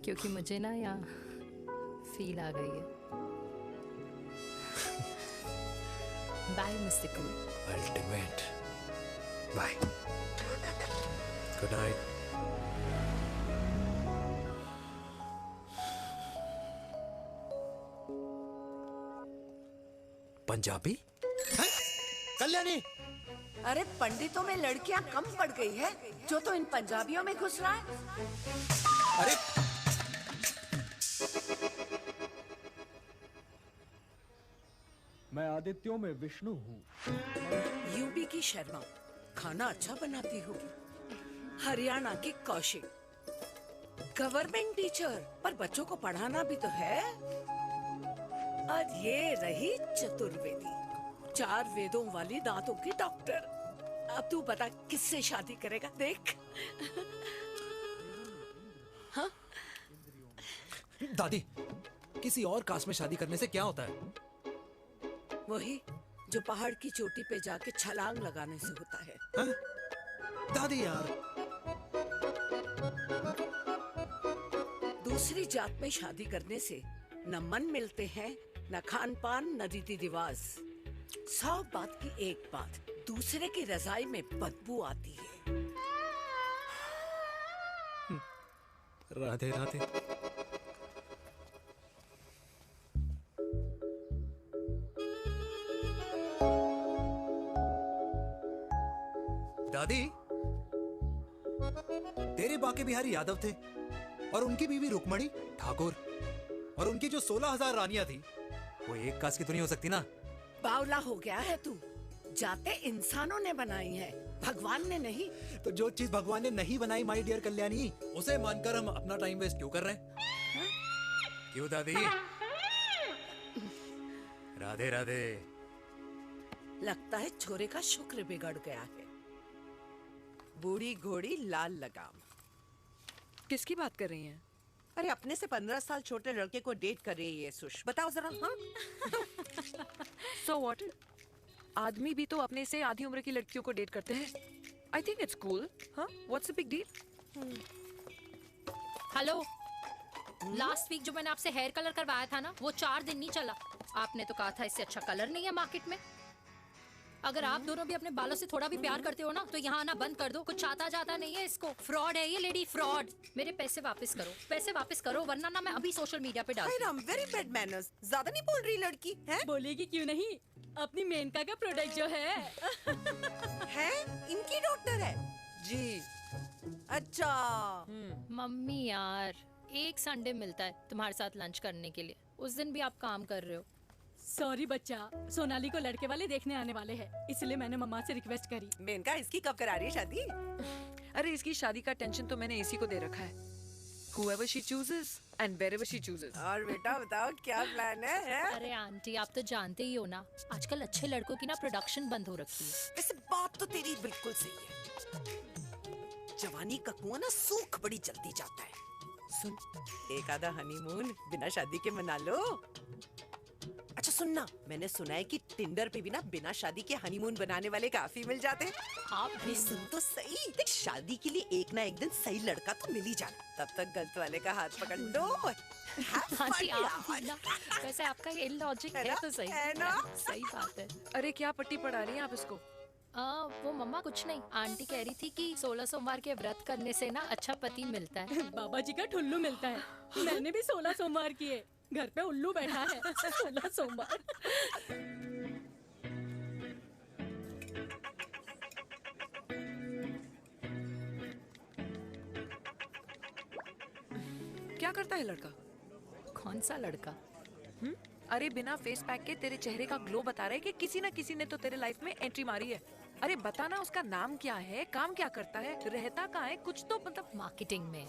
क्योंकि मुझे ना यहाँ फील आ गई है। Bye mister cool. Ultimate. Bye. Good night. Punjabi? Kalyani, अरे पंडितों में लड़कियां कम पड़ गई है जो तो इन पंजाबियों में घुस रहा है। अरे मैं आदित्यों में विष्णु हूँ। यूपी की शर्मा खाना अच्छा बनाती होगी, हरियाणा की कौशिक गवर्नमेंट टीचर, पर बच्चों को पढ़ाना भी तो है। और ये रही चतुर्वेदी, 4 वेदों वाली दांतों की डॉक्टर। अब तू बता किससे शादी करेगा? देख। हाँ? दादी, किसी और कास्ट में शादी करने से क्या होता है? वही जो पहाड़ की चोटी पे जाके छलांग लगाने से होता है। हा? दादी यार, दूसरी जात में शादी करने से न मन मिलते हैं, न खान पान, न रीति रिवाज। 100 बात की एक बात, दूसरे की रजाई में बदबू आती है। राधे राधे। दादी, तेरे बाके बिहारी यादव थे और उनकी बीवी रुक्मणी ठाकुर, और उनकी जो 16,000 रानियां थी वो एक कास्ट की तो नहीं हो सकती ना? बावला हो गया है तू। जाते इंसानों ने बनाई है, भगवान ने नहीं। तो जो चीज भगवान ने नहीं बनाई माय डियर कल्याणी, उसे मानकर हम अपना टाइम वेस्ट क्यों कर रहे हैं? क्यों दादी? राधे राधे। लगता है छोरे का शुक्र बिगड़ गया है। बूढ़ी घोड़ी लाल लगाम। किसकी बात कर रही हैं? अरे अपने से 15 साल छोटे लड़के को डेट कर रही है सुश। बताओ जरा। हाँ? So what? आदमी भी तो अपने से आधी उम्र की लड़कियों को डेट करते हैं। I think it's cool. हाँ? What's the big deal? Hello, last week जो मैंने आपसे हेयर कलर करवाया था ना, वो 4 दिन नहीं चला। आपने तो कहा था इससे अच्छा कलर नहीं है मार्केट में। अगर आप दोनों भी अपने बालों से थोड़ा भी प्यार करते हो ना, तो यहाँ आना बंद कर दो। कुछ आता जाता नहीं है इसको। फ्रॉड है ये लेडी, फ्रॉड। मेरे पैसे वापस करो, पैसे वापस करो, वरना ना मैं अभी सोशल मीडिया पे डाल दूँ। Very bad manners. ज्यादा नहीं बोल रही लड़की है? बोलेगी क्यों नहीं? अपनी मेनका का प्रोडक्ट जो है इनकी डॉक्टर है जी। अच्छा मम्मी यार, एक संडे मिलता है तुम्हारे साथ लंच करने के लिए, उस दिन भी आप काम कर रहे हो। सॉरी बच्चा, सोनाली को लड़के वाले देखने आने वाले हैं, इसलिए मैंने मम्मा से रिक्वेस्ट करी। मेनका, इसकी कब करा रही है शादी? अरे इसकी शादी का टेंशन तो मैंने इसी को दे रखा है। Whoever she chooses and wherever she chooses. और बेटा बताओ क्या प्लान है? अरे आंटी, आप तो जानते ही हो ना, आजकल अच्छे लड़कों की ना प्रोडक्शन बंद हो रखी है। वैसे बात तो तेरी बिल्कुल सही है। जवानी का कुआं ना सूख बड़ी जल्दी जाता है। सुन, एक आधा हनीमून बिना शादी के मना लो। अच्छा सुनना, मैंने सुना है कि टिंडर पे भी ना बिना शादी के हनीमून बनाने वाले काफी मिल जाते हैं। आप भी सुन तो सही, देख शादी के लिए एक ना एक दिन सही लड़का तो मिल ही जाना, तब तक गलत वाले का हाथ पकड़ लो। आंटी आप भी ना, वैसे आपका ये लॉजिक है तो सही है ना? सही बात है। अरे क्या पट्टी पढ़ा रही हैं आप इसको? वो मम्मा कुछ नहीं, आंटी कह रही थी कि 16 सोमवार के व्रत करने से ना अच्छा पति मिलता है। बाबा जी का ठुल्लू मिलता है। मैंने भी 16 सोमवार किए, घर पे उल्लू बैठा है 16 सोमवार। क्या करता है लड़का? कौन सा लड़का? अरे बिना फेस पैक के तेरे चेहरे का ग्लो बता रहा है कि किसी ना किसी ने तो तेरे लाइफ में एंट्री मारी है। अरे बताना उसका नाम क्या है, काम क्या करता है, रहता कहाँ है, कुछ तो मतलब। मार्केटिंग में।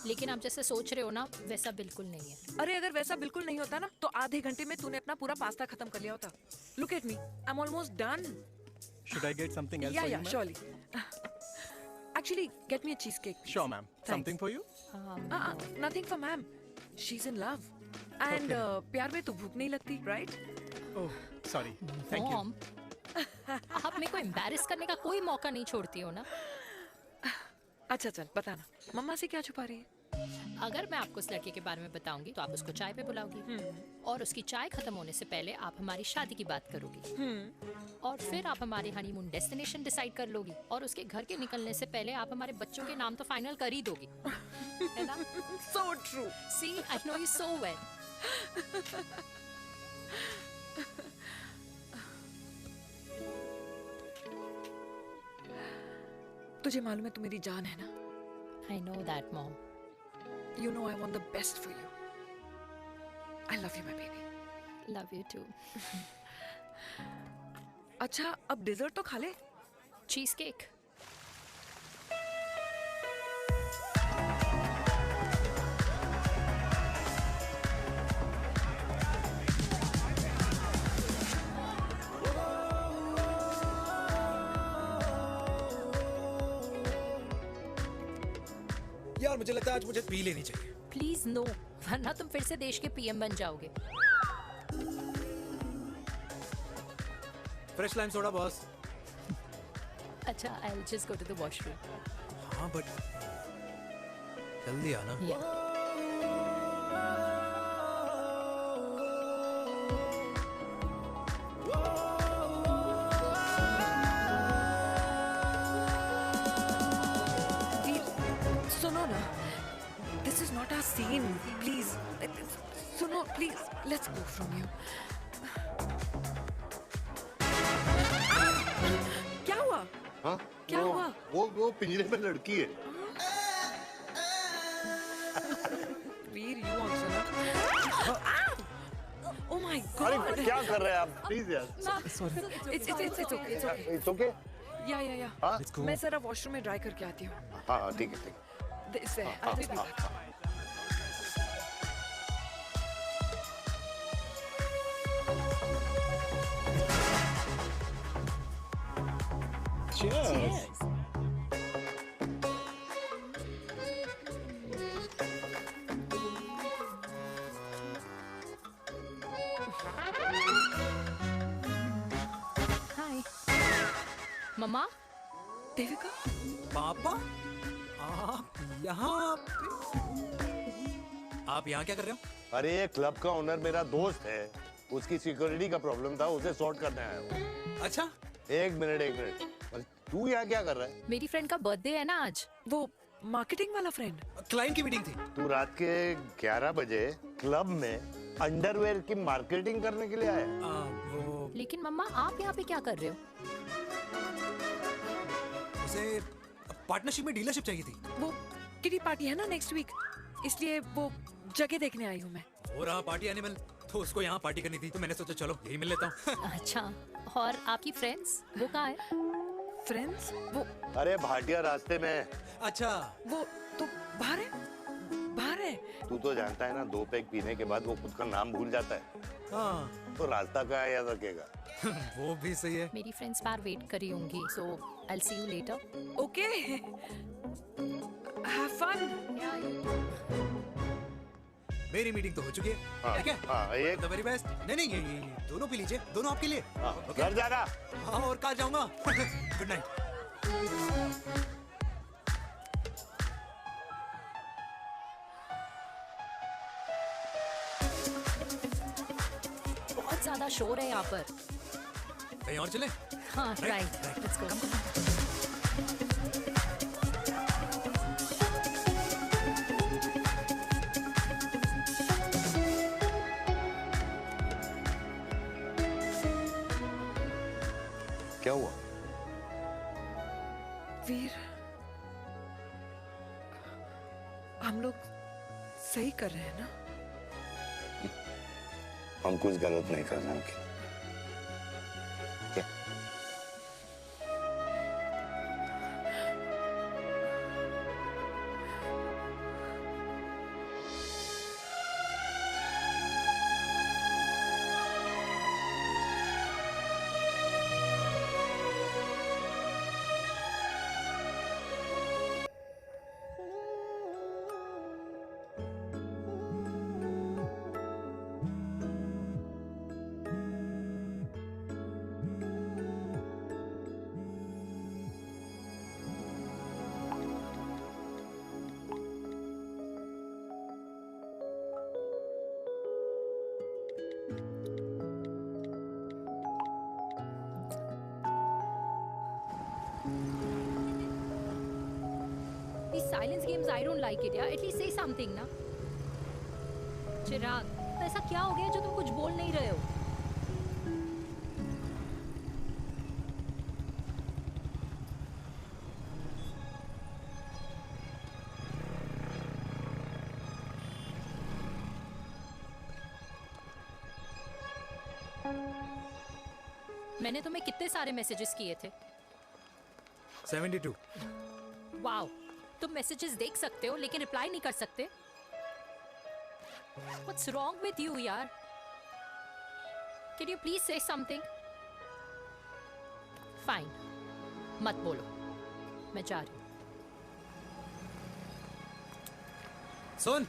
लेकिन आप जैसे सोच रहे हो ना वैसा बिल्कुल नहीं है। अरे अगर वैसा बिल्कुल नहीं होता ना तो आधे घंटे में तूने अपना पूरा पास्ता खत्म कर लिया होता। Look at me, I am almost done. Should I get something else Yeah, for yeah, you, ma'am? surely. Actually, get me a cheesecake. Sure, ma'am. Something for you? Nothing for ma'am. She's in love. And प्यार में तो भूख नहीं लगती, right? Oh, sorry. Thank you. Mom, आप मेरे को embarrass करने का कोई मौका नहीं छोड़ती हो ना। अच्छा चल बताना, मम्मा से क्या छुपा रही है? अगर मैं आपको उस लड़के के बारे में बताऊंगी तो आप उसको चाय पे बुलाओगी और उसकी चाय खत्म होने से पहले आप हमारी शादी की बात करोगी और फिर आप हमारे हनीमून डेस्टिनेशन डिसाइड कर लोगी और उसके घर के निकलने से पहले आप हमारे बच्चों के नाम तो फाइनल कर ही दोगी, है ना? So true. See, I know you so well. तुझे मालूम है तू मेरी जान है ना? I know that, Mom. You know I want the best for you. I love you, my baby. Love you too. अच्छा अब डिजर्ट तो खा ले। Cheese cake. यार मुझे लगता है आज मुझे पी लेनी चाहिए। प्लीज नो, वरना तुम फिर से देश के पीएम बन जाओगे। Fresh lime soda boss. अच्छा, I'll just go to the washroom. हाँ बट जल्दी आना। Yeah. सुनो ना, this is not our scene. Please, सुनो please, let's go from here. क्या हुआ? हाँ? क्या हुआ? वो पिंजरे में लड़की है। वीर, you also ना? Oh my God! अरे क्या कर रहे हैं आप? Please यार। Sorry. It's okay. It's okay. It's okay? Yeah. हाँ? मैं जरा वॉशरूम में ड्राई करके आती हूँ। हाँ ठीक है। This way. I'll just be back. Cheers. Hi. मम्मा? देविका? पापा? आप यहाँ क्या कर रहे हो? अरे ये क्लब का ओनर मेरा दोस्त है, उसकी सिक्योरिटी का प्रॉब्लम था, उसे सॉर्ट करने आया हूँ। अच्छा? एक मिनट। अरे तू यहाँ क्या कर रहा है? मेरी फ्रेंड का बर्थडे है ना आज। वो मार्केटिंग वाला फ्रेंड। क्लाइंट की मीटिंग थी। तू रात के 11 बजे क्लब में अंडरवेयर की मार्केटिंग करने के लिए आया? लेकिन मम्मा आप यहाँ पे क्या कर रहे हो? उसे पार्टनरशिप में डीलरशिप चाहिए थी। वो किटी पार्टी है ना नेक्स्ट वीक, इसलिए वो जगह देखने आई हूँ मैं। हो रहा पार्टी एनिमल, तो उसको यहाँ पार्टी करनी थी, तो मैंने सोचा चलो यही मिल लेता हूँ। अच्छा, और आपकी फ्रेंड्स वो कहाँ है? फ्रेंड्स? वो अरे भाटिया रास्ते में। अच्छा, वो तो बाहर है। तू तो जानता है ना, 2 पैक पीने के बाद वो खुद का नाम भूल जाता है। हाँ। तो रास्ता कहाँ याद रखेगा? वो भी सही है। मेरी फ्रेंड्स बाहर वेट कर रही होंगी, so I'll see you later. Okay. Have fun. मेरी मीटिंग तो हो चुकी है। हाँ, ठीक है? हाँ, एक The very best. नहीं ये दोनों पी लीजिए, दोनों आपके लिए। घर जाना। हाँ, और कहाँ जाऊँगा? Good night. बहुत ज्यादा शोर है यहाँ पर। कहीं और चले? हाँ, right. Let's go. क्या हुआ? वीर, हम लोग सही कर रहे हैं ना? हम कुछ गलत नहीं कर रहे हैं। क्या? These silence games, I don't like it, yeah. At least say something, ना. चिराग, तो ऐसा क्या हो गया जो तुम कुछ बोल नहीं रहे हो? मैंने तुम्हें कितने सारे मैसेजेस किए थे? 72. वाओ, तुम मैसेजेस देख सकते हो लेकिन रिप्लाई नहीं कर सकते? What's wrong with you, यार? Can you please say something? Fine, मत बोलो, मैं जा रही हूँ. सुन,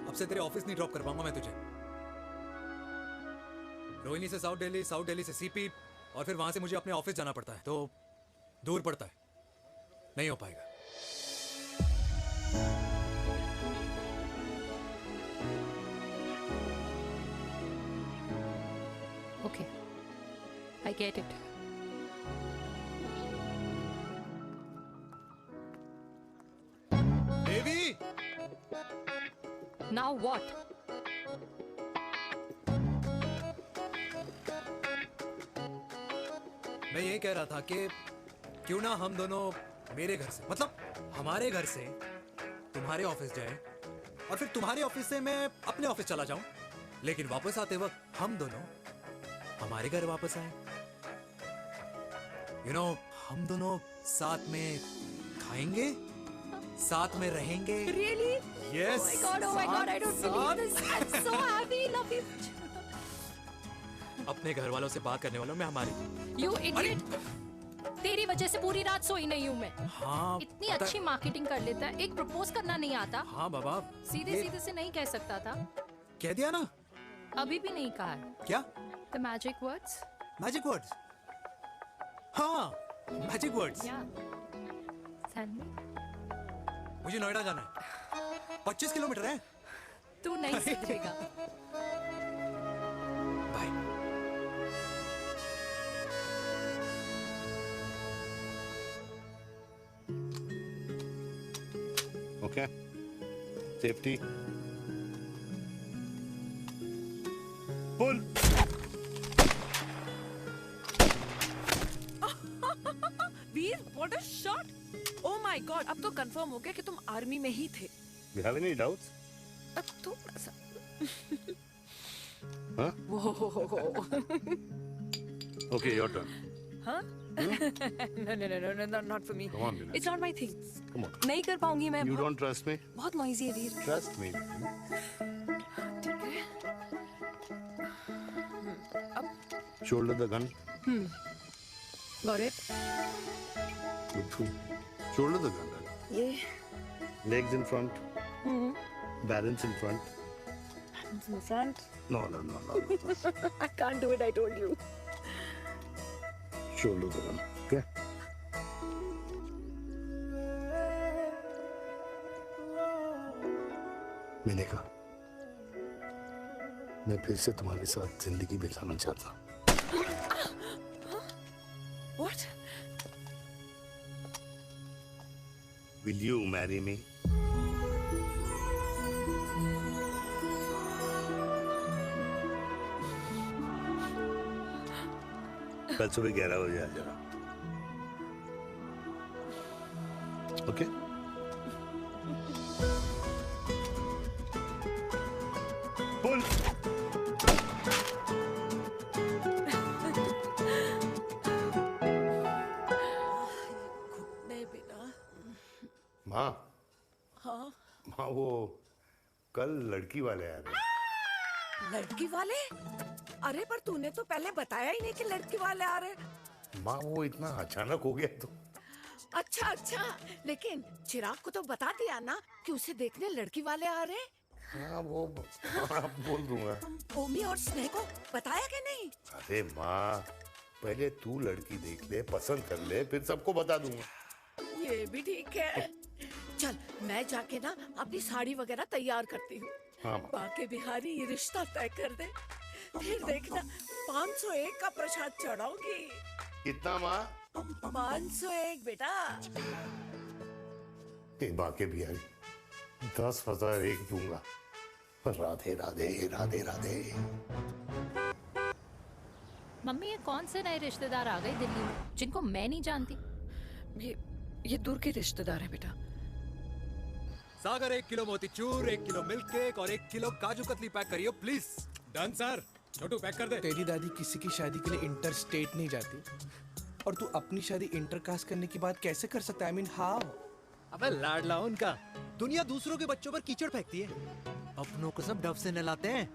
अब से तेरे ऑफिस नहीं ड्रॉप कर पाऊंगा मैं तुझे. रोहिणी से साउथ दिल्ली से सीपी, और फिर वहां से मुझे अपने ऑफिस जाना पड़ता है, तो दूर पड़ता है, नहीं हो पाएगा. Okay, I get it. Devi! Now what? मैं ये कह रहा था कि क्यों ना हम दोनों मेरे घर से, मतलब हमारे घर से तुम्हारे ऑफिस जाए, और फिर तुम्हारे ऑफिस से मैं अपने ऑफिस चला जाऊं, लेकिन वापस आते वक्त हम दोनों हमारे घर वापस आए. You know, हम दोनों साथ में खाएंगे, साथ में रहेंगे. Really? Yes. Oh my God, I don't believe this. I'm so happy, love you. अपने घर वालों से बात करने वालों में हमारी. You idiot! तेरी वजह से पूरी रात सोई नहीं हूँ मैं. हाँ. इतनी अच्छी मार्केटिंग कर लेता है, एक प्रपोज करना नहीं आता. हाँ बाबा. सीधे से नहीं कह सकता था. कह दिया ना. अभी भी नहीं कहा है. क्या? The magic words. Magic words. हाँ, magic words. Yeah. Send me. मुझे नोएडा जाना है. 25 किलोमीटर है. तू नहीं सीखेगा. Bye. Okay. Safety. Pull. Veer, what a shot! Oh my God, अब तो कंफर्म हो गया कि तुम आर्मी में ही थे. You have any doubts? अब थोड़ा सा. Huh? Whoa. Okay, your turn. Huh? No, not for me. Come on, Vinay. It's not my thing. Come on. नहीं कर पाऊंगी मैं. You don't trust me? बहुत noisy है वीर. Trust me. ठीक है. अब. Shoulder the gun. Got it. Good. Shoulder the gun. ये. Legs in front. Balance in front. Balance in front. No. I can't do it. I told you. Shoulder the gun. Okay. मैंने कहा मैं फिर से तुम्हारे साथ जिंदगी बिताना चाहता हूँ. What? Will you marry me? कल सुबह 11 बजे आ जाना। ओके? बोल। नहीं बेटा। माँ, हाँ माँ वो कल लड़की वाले आ रहे हैं। लड़की वाले? अरे पर तूने तो पहले बताया ही नहीं कि लड़की वाले आ रहे। माँ वो इतना अचानक हो गया तो। अच्छा अच्छा, लेकिन चिराग को तो बता दिया ना कि उसे देखने लड़की वाले आ रहे। हाँ वो बोल दूंगा। ओमी और स्नेह को बताया कि नहीं? अरे माँ, पहले तू लड़की देख ले, पसंद कर ले, फिर सबको बता दूंगा। ये भी ठीक है। चल मैं जाके ना अपनी साड़ी वगैरह तैयार करती हूँ। हाँ। बाके बिहारी ये रिश्ता तय कर दे, फिर देखना 501 का प्रसाद चढ़ाऊंगी। कितना माँ? 501 बेटा। बाके बिहारी 10,001 दूंगा। राधे राधे राधे राधे। मम्मी ये कौन से नए रिश्तेदार आ गए दिल्ली में जिनको मैं नहीं जानती? ये दूर के रिश्तेदार हैं बेटा। सागर 1 किलो मोतीचूर, 1 किलो मिल्क केक और 1 किलो काजू कतली पैक करियो please. Done sir. Chhotu pack कर दे। तेरी दादी किसी की शादी के लिए इंटर स्टेट नहीं जाती, और तू अपनी शादी इंटर कास्ट करने की बात कैसे कर सकता है? I mean how? अबे लाडला उनका। दुनिया दूसरों के बच्चों पर कीचड़ फेंकती है, अपनों को सब डब से नहलाते हैं।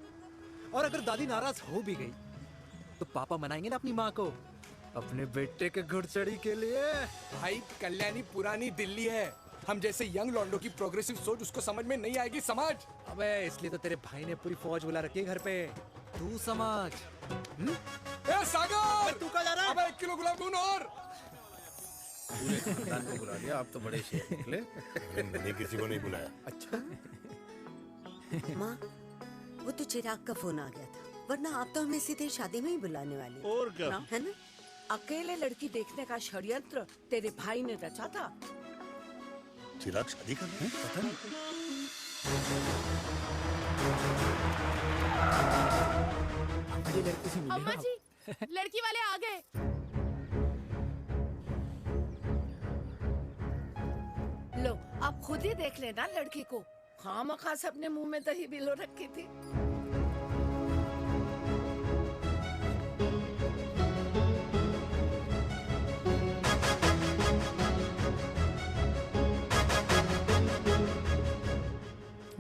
और अगर दादी नाराज हो भी गई तो पापा मनाएंगे ना अपनी माँ को अपने बेटे के घुड़चड़ी के लिए। भाई कल्याणी पुरानी दिल्ली है, हम जैसे यंग लॉन्डो की प्रोग्रेसिव सोच उसको समझ में नहीं आएगी। समझ? अबे इसलिए तो तेरे भाई ने पूरी फौज बुला रखी है घर पे, तू समझ। ए सागर, तू कहाँ जा रहा है? अबे 1 किलो गुलाब दून और। पूरे खानदान को बुला लिया, आप तो बड़े शेर निकले। मैंने किसी को नहीं बुलाया। अच्छा माँ, वो तो चिराग का फोन आ गया था, वरना आप तो हमें सीधे शादी में ही बुलाने वाले। और क्या? है ना? अकेले लड़की देखने का षड्यंत्र तेरे भाई ने रचा था। चिराग शादी कर रहे हैं? पता नहीं। अम्मा जी, लड़की वाले आ गए। लो आप खुद ही देख लेना लड़की को। खामखा से अपने मुंह में दही बिलो रखी थी।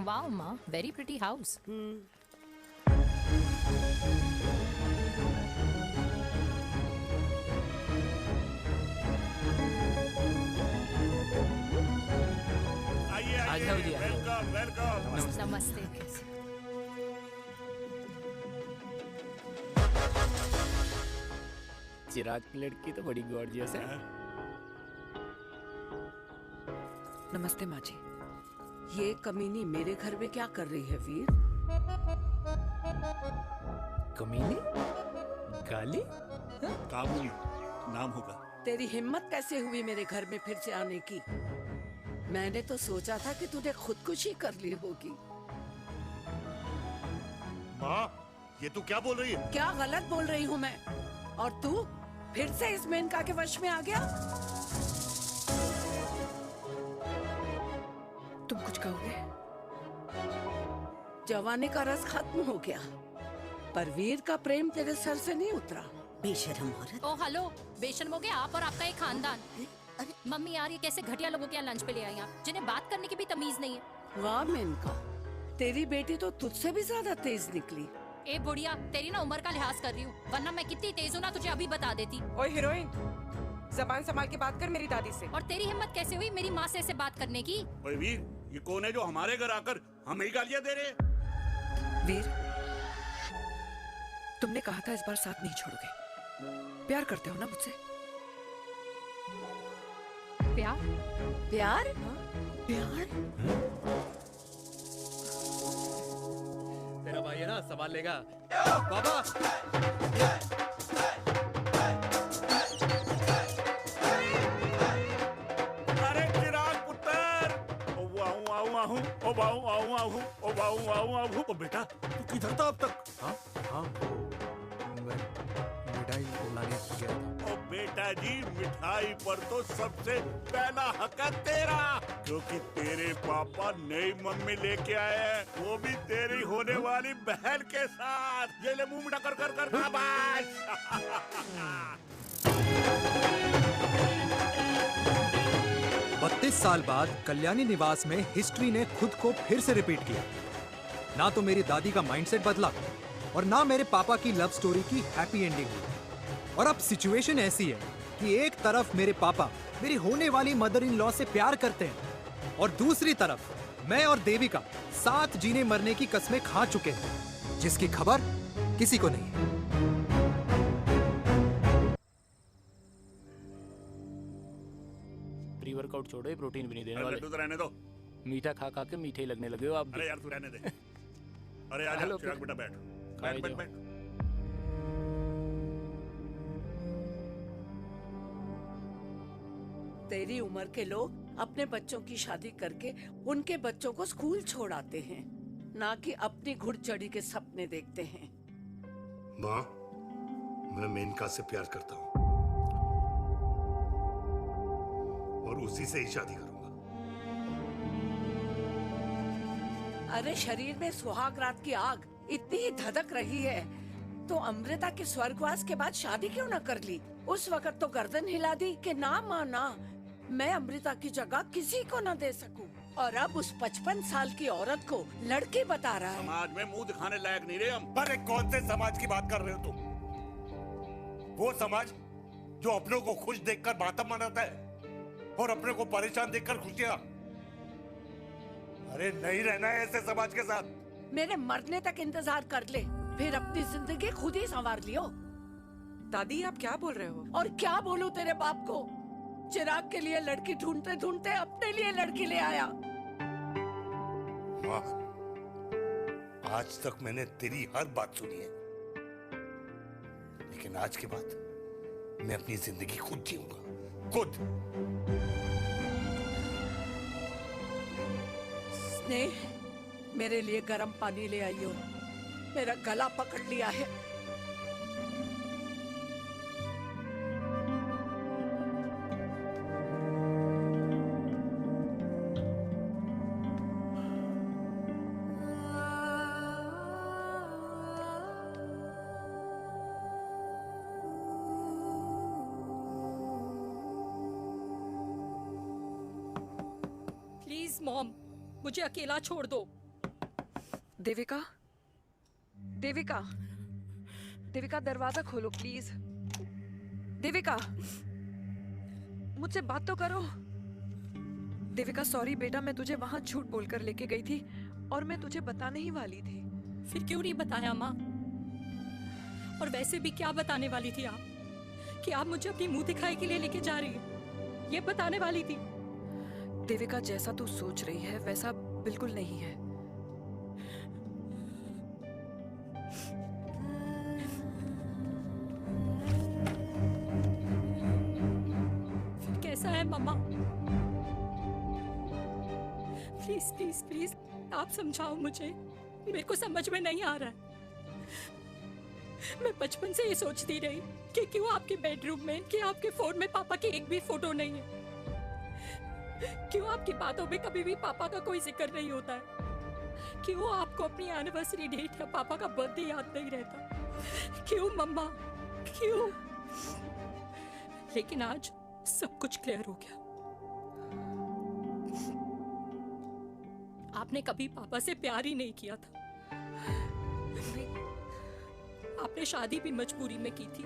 वाओ माँ, वेरी प्रिटी हाउस। आ जाओ जी, आ जाओ। Welcome welcome. नमस्ते। चिराग की लड़की तो बड़ी गॉर्जियस है। नमस्ते माँ जी। ये कमीनी मेरे घर में क्या कर रही है वीर? कमीनी? गाली? काबुली नाम होगा। तेरी हिम्मत कैसे हुई मेरे घर में फिर से आने की? मैंने तो सोचा था कि तूने खुदकुशी कर ली होगी। माँ, ये तू क्या बोल रही है? क्या गलत बोल रही हूँ मैं? और तू फिर से इस मेनका के वश में आ गया? तुम कुछ कहोगे? जवानी का रस खत्म हो गया, पर वीर का प्रेम तेरे सर से नहीं उतरा। बेशरम औरत। ओ हेलो, बेशर्म हो गए आप और आपका एक खानदान। मम्मी यार, ये कैसे घटिया लोगों के यहाँ लंच पे ले आई आप, जिन्हें बात करने की भी तमीज नहीं है। वाह मेनका, तेरी बेटी तो तुझसे भी ज्यादा तेज निकली। ए बुढ़िया, तेरी ना उम्र का लिहाज कर रही हूँ, वरना मैं कितनी तेज हूँ ना तुझे अभी बता देती। ओए हीरोइन, जबान संभाल के बात कर मेरी दादी से। और तेरी हिम्मत कैसे हुई मेरी माँ से ऐसे बात करने की? ओए वीर, ये कौन है जो हमारे घर आकर हमें ही गालियां दे रहे? वीर, तुमने कहा था इस बार साथ नहीं छोड़ोगे। प्यार करते हो ना मुझसे? प्यार? प्यार? प्यार? तेरा भाई है ना, संभाल लेगा। बाबा अरे चिराग पुत्र, ओ वाहू आऊ आहू, ओ वाहू आऊ आहू, ओ वाहू आऊ आहू। ओ बेटा, तू किधर था अब तक? हाँ, मिठाई लाने गया बेटा जी, मिठाई पर तो सबसे पहला हक है तेरा, क्योंकि तेरे पापा नई मम्मी लेके आए हैं, वो भी तेरी होने वाली बहन के साथ। ये ले मुंह मीठा कर कर कर शाबाश। 32 साल बाद कल्याणी निवास में हिस्ट्री ने खुद को फिर से रिपीट किया। ना तो मेरी दादी का माइंडसेट बदला और ना मेरे पापा की लव स्टोरी की हैप्पी एंडिंग हुई। और अब सिचुएशन ऐसी है कि एक तरफ मेरे पापा मेरी होने वाली मदर इन लॉ से प्यार करते हैं और दूसरी तरफ मैं और देविका साथ जीने मरने की कस्में खा चुके हैं, जिसकी खबर किसी को नहीं है। प्री वर्कआउट छोड़ो, ये प्रोटीन भी नहीं देने वाले। लड्डू तो रहने दो। मीठा खा खा के मीठे ही लगने लगे हो आप भी। अरे यार तू रहने दे। अरे आजा चिराग बेटा, बैठ बैठ बैठ बैठ। तेरी उम्र के लोग अपने बच्चों की शादी करके उनके बच्चों को स्कूल छोड़ाते हैं, ना कि अपनी घुड़चढ़ी के सपने देखते हैं। माँ, मैं मेनका से प्यार करता हूँ और उसी से ही शादी करूंगा। अरे शरीर में सुहागरात की आग इतनी ही धधक रही है तो अमृता के स्वर्गवास के बाद शादी क्यों न कर ली? उस वक्त तो गर्दन हिला दी कि ना माना, मैं अमृता की जगह किसी को न दे सकूं। और अब उस 55 साल की औरत को लड़की बता रहा है। समाज में मुंह दिखाने लायक नहीं रहे हम। अरे कौन से समाज की बात कर रहे हो तुम? वो समाज जो अपनों को खुश देखकर मातम मनाता है और अपने को परेशान देखकर खुशियां। अरे नहीं रहना है ऐसे समाज के साथ। मेरे मरने तक इंतजार कर ले, फिर अपनी जिंदगी खुद ही संवार लियो। दादी आप क्या बोल रहे हो? और क्या बोलूं तेरे बाप को? चिराग के लिए लड़की ढूंढते ढूंढते अपने लिए लड़की ले आया। माँ, आज तक मैंने तेरी हर बात सुनी है, लेकिन आज के बाद मैं अपनी जिंदगी खुद जीऊंगा, खुद। स्नेह, मेरे लिए गर्म पानी ले आइयो, मेरा गला पकड़ लिया है। प्लीज मॉम, मुझे अकेला छोड़ दो। देविका, देविका, देविका दरवाजा खोलो प्लीज। देविका, मुझसे बात तो करो। देविका सॉरी बेटा, मैं तुझे वहां झूठ बोलकर लेके गई थी और मैं तुझे बताने ही वाली थी। फिर क्यों नहीं बताया माँ? और वैसे भी क्या बताने वाली थी आप? कि आप मुझे अपनी मुंह दिखाई के लिए लेके जा रही है, ये बताने वाली थी। देविका जैसा तू सोच रही है वैसा बिल्कुल नहीं है। फिर कैसा है मम्मा? प्लीज प्लीज प्लीज आप समझाओ मुझे, मेरे को समझ में नहीं आ रहा है। मैं बचपन से ये सोचती रही कि क्यों आपके बेडरूम में, कि आपके फोन में पापा की एक भी फोटो नहीं है, क्यों आपकी बातों में कभी भी पापा का कोई जिक्र नहीं होता है, क्यों आपको अपनी एनिवर्सरी डेट या पापा का बर्थडे याद नहीं रहता, क्यों मम्मा, क्यों? लेकिन आज सब कुछ क्लियर हो गया। आपने कभी पापा से प्यार ही नहीं किया था। आपने शादी भी मजबूरी में की थी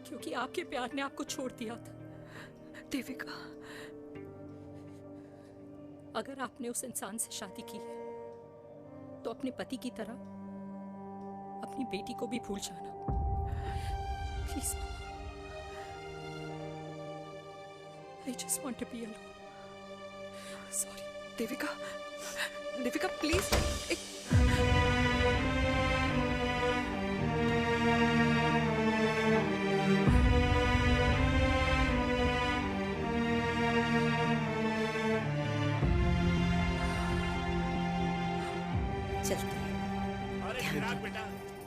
क्योंकि आपके प्यार ने आपको छोड़ दिया था। देविका, अगर आपने उस इंसान से शादी की है तो अपने पति की तरह अपनी बेटी को भी भूल जाना please. I just want to be alone. Sorry, Devika, Devika please. अरे चिराग बेटा,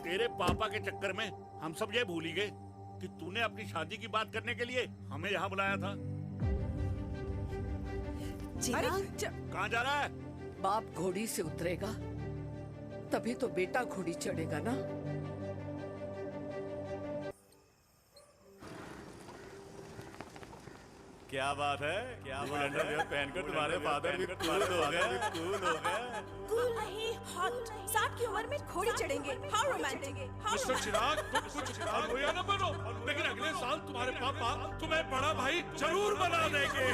तेरे पापा के चक्कर में हम सब ये भूल ही गए कि तूने अपनी शादी की बात करने के लिए हमें यहाँ बुलाया था? कहाँ जा रहा है? बाप घोड़ी से उतरेगा तभी तो बेटा घोड़ी चढ़ेगा ना। क्या बात है? क्या बात है? पहनकर तुम्हारे फादर भी कूल हो गए, कूल हो गए। कूल नहीं, हॉट। 60 की उम्र में घोड़ी चढ़ेंगे। How romantic. मिस्टर चिराग, तुम कुछ रोया न बनो, लेकिन अगले साल तुम्हारे पापा तुम्हें बड़ा भाई जरूर बना देंगे।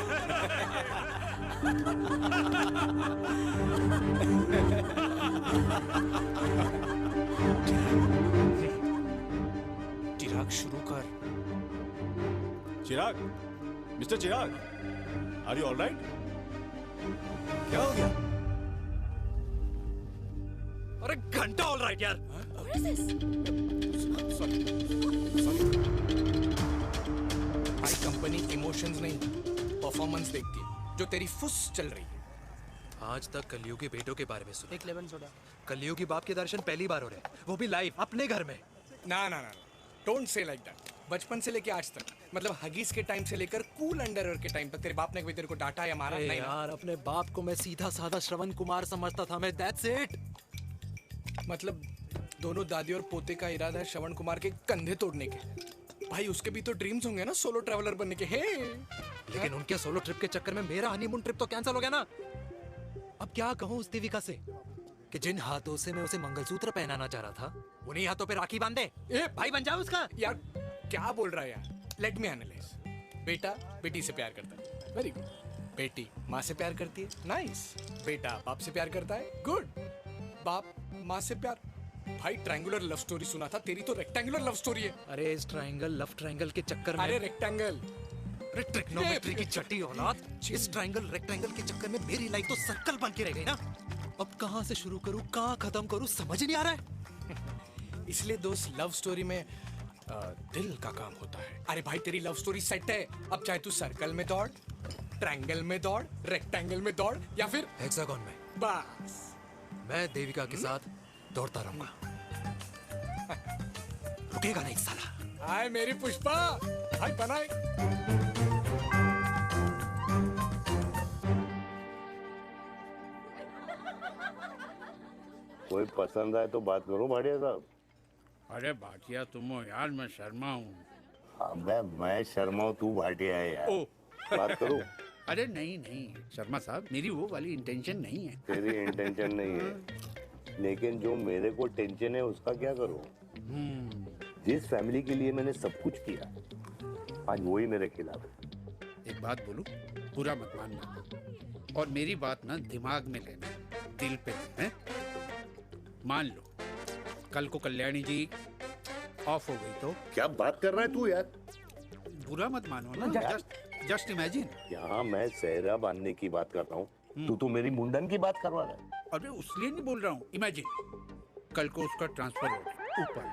चिराग शुरू कर। Chirag, mister Chirag, are you alright? क्या हो गया? अरे घंटा ऑलराइट यार। भाई कंपनी इमोशंस नहीं परफॉर्मेंस देखती है, जो तेरी फुस चल रही है। आज तक कलयुगी बेटों के बारे में सुना। एक लेमन सोडा। कलयुगी बाप के दर्शन पहली बार हो रहे हैं, वो भी लाइव अपने घर में। ना ना ना, डोंट से लाइक दैट। बचपन से लेके आज तक, मतलब हगीज के टाइम से लेकर कूल अंडरवेयर के टाइम तक तेरे बाप ने कभी तेरे को डांटा या मारा? नहीं यार, अपने बाप को मैं सीधा साधा श्रवण कुमार समझता था मैं, दैट्स इट। मतलब दोनों दादी और पोते का इरादा है श्रवण कुमार के कंधे तोड़ने के। भाई उसके भी तो ड्रीम्स होंगे ना सोलो ट्रैवलर बनने के। लेकिन उनके सोलो ट्रिप के चक्कर में मेरा हनीमून ट्रिप तो कैंसिल हो गया ना। अब क्या कहूँ उस देविका से कि जिन हाथों से मैं उसे मंगलसूत्र पहनाना चाह रहा था, उन्हीं हाथों पे राखी बांध दे। भाई बन जाओ उसका। यार क्या बोल रहा है यार? Let me analyse. बेटा बेटी से प्यार करता है, वेरी गुड। बेटी माँ से प्यार करती है, नाइस। बेटा बाप से प्यार करता है, गुड। बाप माँ से प्यार। भाई ट्रायंगुलर लव स्टोरी सुना था, तेरी तो रेक्टेंगुलर लव स्टोरी है। अरे इस ट्रायंगल लव ट्रायंगल के चक्कर में, अरे रेक्टेंगल, अरे ट्रिग्नोमेट्री की चट्टी औलाद। इस ट्रायंगल रेक्टेंगल के चक्कर में मेरी लाइफ तो सर्कल बन के रह गई ना। अब कहाँ से शुरू करूँ, कहाँ खत्म करूँ, समझ ही नहीं आ रहा है। इसलिए दोस्त लव स्टोरी में दिल का काम होता है। अरे भाई तेरी लव स्टोरी सेट है, अब चाहे तू सर्कल में दौड़, ट्रायंगल में दौड़, रेक्टेंगल में दौड़ या फिर हेक्सागन में। बस मैं देविका के साथ दौड़ता रहूंगा, रुकेगा नहीं साला। हाय मेरी पुष्पा, भाई बनाए। कोई पसंद आए तो बात करो भाटिया साहब। अरे भाटिया तुम हो यार, मैं शर्मा हूँ। अबे मैं शर्मा हूँ, तू भाटिया है यार। बात करो। अरे नहीं नहीं शर्मा साहब, मेरी वो वाली इंटेंशन नहीं है। तेरी इंटेंशन नहीं है, लेकिन जो मेरे को टेंशन है उसका क्या करूँ? जिस फैमिली के लिए मैंने सब कुछ किया, आज वही मेरे खिलाफ है। एक बात बोलूं, बुरा मत मानना, और मेरी बात ना दिमाग में लेना, दिल पे है। मान लो कल को कल्याणी जी ऑफ हो गई तो? क्या बात कर रहा है तू यार? बुरा मत मानो ना, जस्ट इमेजिन। यहाँ मैं सेहरा बांधने की बात कर रहा हूँ, तू तो मेरी मुंडन की बात करवा रहा है। अरे उसलिए नहीं बोल रहा हूँ, इमेजिन कल को उसका ट्रांसफर हो गया ऊपर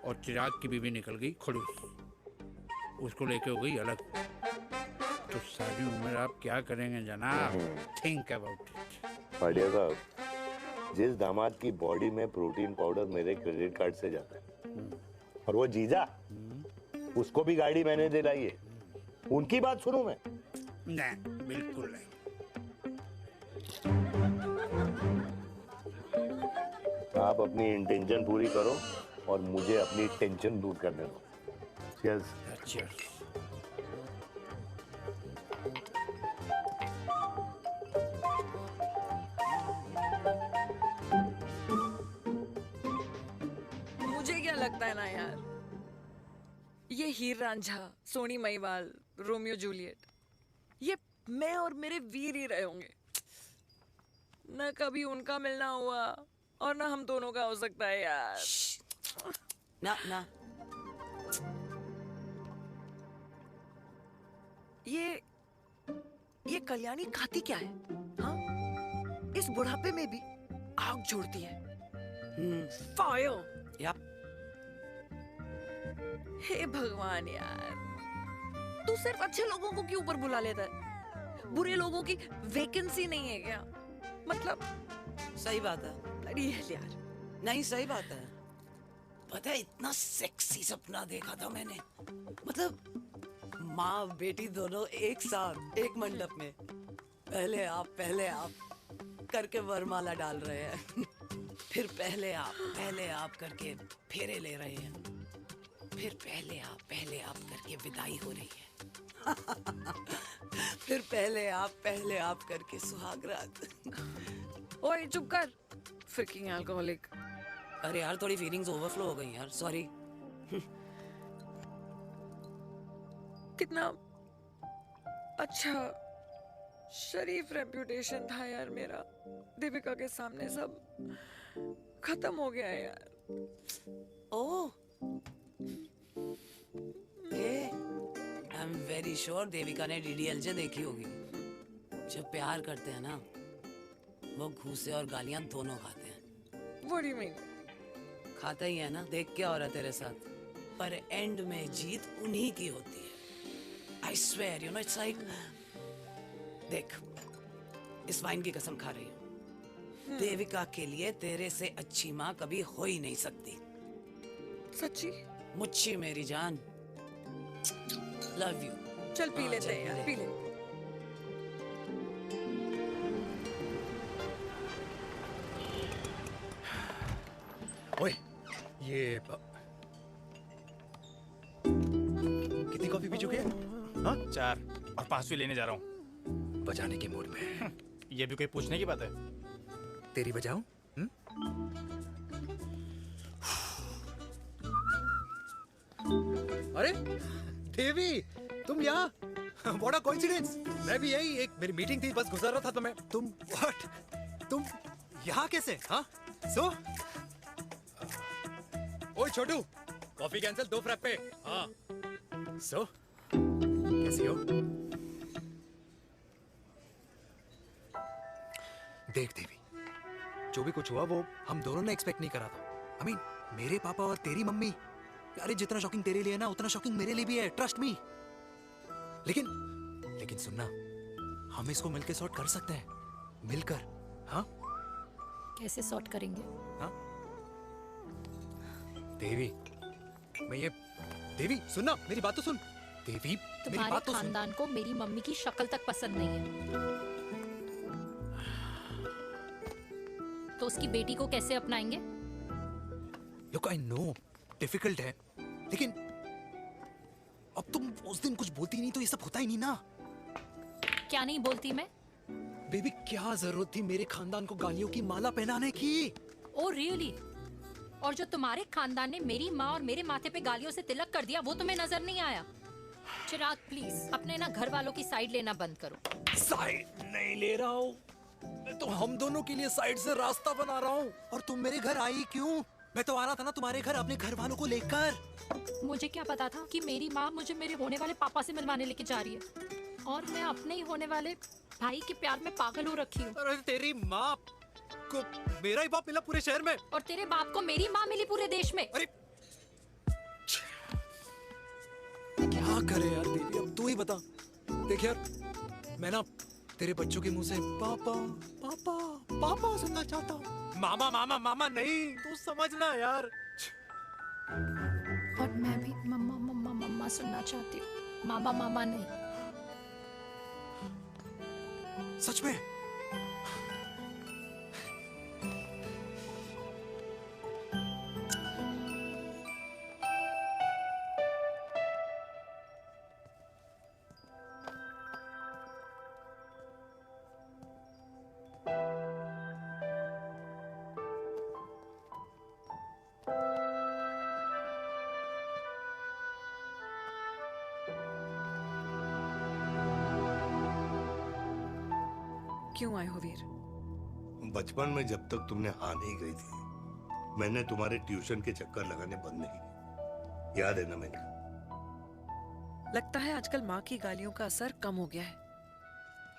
और चिराग की बीवी निकल गई खड़ूस, उसको लेके हो गई अलग, तो सारी उम्र आप क्या करेंगे जनाब? Think about it. भाटिया साहब, जिस दामाद की बॉडी में प्रोटीन पाउडर मेरे क्रेडिट कार्ड से जाता है, और वो जीजा, उसको भी गाड़ी मैंने दिलाई है, उनकी बात सुनूं मैं? नहीं, बिल्कुल नहीं। आप अपनी इंटेंशन पूरी करो और मुझे अपनी टेंशन दूर करने दो। Cheers. Cheers. मुझे क्या लगता है ना यार, ये हीर रांझा, सोनी महिवाल, रोमियो जूलियट, ये मैं और मेरे वीर ही रहे होंगे। न कभी उनका मिलना हुआ और ना हम दोनों का हो सकता है यार। ना ना ये कल्याणी खाती क्या है? हाँ, इस बुढ़ापे में भी आग जोड़ती है। फायर। यप। हे भगवान यार, तू सिर्फ अच्छे लोगों को क्यों ऊपर बुला लेता है? बुरे लोगों की वैकेंसी नहीं है क्या? मतलब सही बात है। अरे यार, नहीं सही बात है। पता है इतना सेक्सी सपना देखा था मैंने, मतलब माँ बेटी दोनों एक साथ एक मंडप में पहले आप करके वरमाला डाल रहे हैं फिर पहले आप करके फेरे ले रहे हैं, फिर पहले आप करके विदाई हो रही है फिर पहले आप करके सुहाग रात। ओए चुप कर, फ्रिकिंग अल्कोहलिक। अरे यार थोड़ी फीलिंग्स ओवरफ्लो हो गई यार, सॉरी। कितना अच्छा शरीफ रेप्यूटेशन था यार मेरा, दीपिका के सामने सब खत्म हो गया है यार। Oh I am very sure Devika ने डीडीएलजे देखी होगी। जब प्यार करते हैं ना वो घूसे और गालियां दोनों खाते हैं। What do you mean? खाता ही है ना, देख क्या हो रहा है तेरे साथ, पर एंड में जीत उन्हीं की होती है। I swear, you know, it's like, देख, इस वाइन की कसम खा रही हूँ, देविका के लिए तेरे से अच्छी माँ कभी हो ही नहीं सकती। सच्ची? मुच्छी मेरी जान, लव यू। चल पी लेते हैं यार, पी ले। ओए, ये कितनी कॉफी पी चुके हैं? हाँ? 4 और 5वीं लेने जा रहा हूँ। बजाने के मूड में। ये भी कोई पूछने की बात है? तेरी बजाऊं? अरे देवी, तुम यहाँ? What a coincidence! मैं भी यही, एक मेरी मीटिंग थी, बस गुजर रहा था तो मैं। तुम यहाँ कैसे? हाँ? ओए छोटू, कॉफी कैंसिल, 2 फ्रैप्पे। हाँ। कैसी हो? देख देवी, जो भी कुछ हुआ वो हम दोनों ने एक्सपेक्ट नहीं करा था। I mean, मेरे पापा और तेरी मम्मी, अरे जितना शॉकिंग तेरे लिए ना उतना शॉकिंग मेरे लिए भी है, ट्रस्ट मी। लेकिन सुनना, हम इसको मिलकर सॉर्ट कर सकते हैं, मिलकर। हाँ? कैसे सॉर्ट करेंगे? हाँ? देवी, देवी सुनना, मेरी बात तो सुन। देवी, मेरी बात तो सुन। खानदान को मेरी मम्मी की शक्ल तक पसंद नहीं है, तो उसकी बेटी को कैसे अपनाएंगे? Look, I know, डिफिकल्ट है, लेकिन अब तुम उस दिन कुछ बोलती नहीं तो ये सब होता ही नहीं ना। क्या नहीं बोलती मैं? बेबी, क्या जरूरत थी मेरे खानदान को गालियों की माला पहनाने की? Oh really? और जो तुम्हारे खानदान ने मेरी माँ और मेरे माथे पे गालियों से तिलक कर दिया वो तुम्हें नजर नहीं आया? चिराग प्लीज अपने ना घर वालों की साइड लेना बंद करो। साइड नहीं ले रहा हूँ, मैं तो हम दोनों के लिए साइड से रास्ता बना रहा हूँ। और तुम मेरे घर आई क्यों? मैं तो आ रहा था ना तुम्हारे घर अपने घर वालों को लेकर। मुझे क्या पता था कि मेरी माँ मुझे मेरे होने वाले पापा से मिलवाने लेके जा रही है, और मैं अपने ही होने वाले भाई के प्यार में पागल हो रखी हूँ। अरे तेरी माँ को मेरा ही बाप मिला पूरे शहर में, और तेरे बाप को मेरी माँ मिली पूरे देश में। अरे क्या करे यार देवी, अब तू ही बता। देख यार, मैं ना तेरे बच्चों के मुंह से पापा पापा पापा सुनना चाहता हूँ। मामा मामा मामा नहीं, तू समझना यार। और मैं भी मम्मा मम्मा मम्मा सुनना चाहती हूँ, मामा मामा नहीं। सच में? क्यों आए हो वीर? बचपन में जब तक तुमने हाँ नहीं गई थी, मैंने तुम्हारे ट्यूशन के चक्कर लगाने बंद नहीं किए। याद है ना मैंने? लगता है आजकल माँ की गालियों का असर कम हो गया है।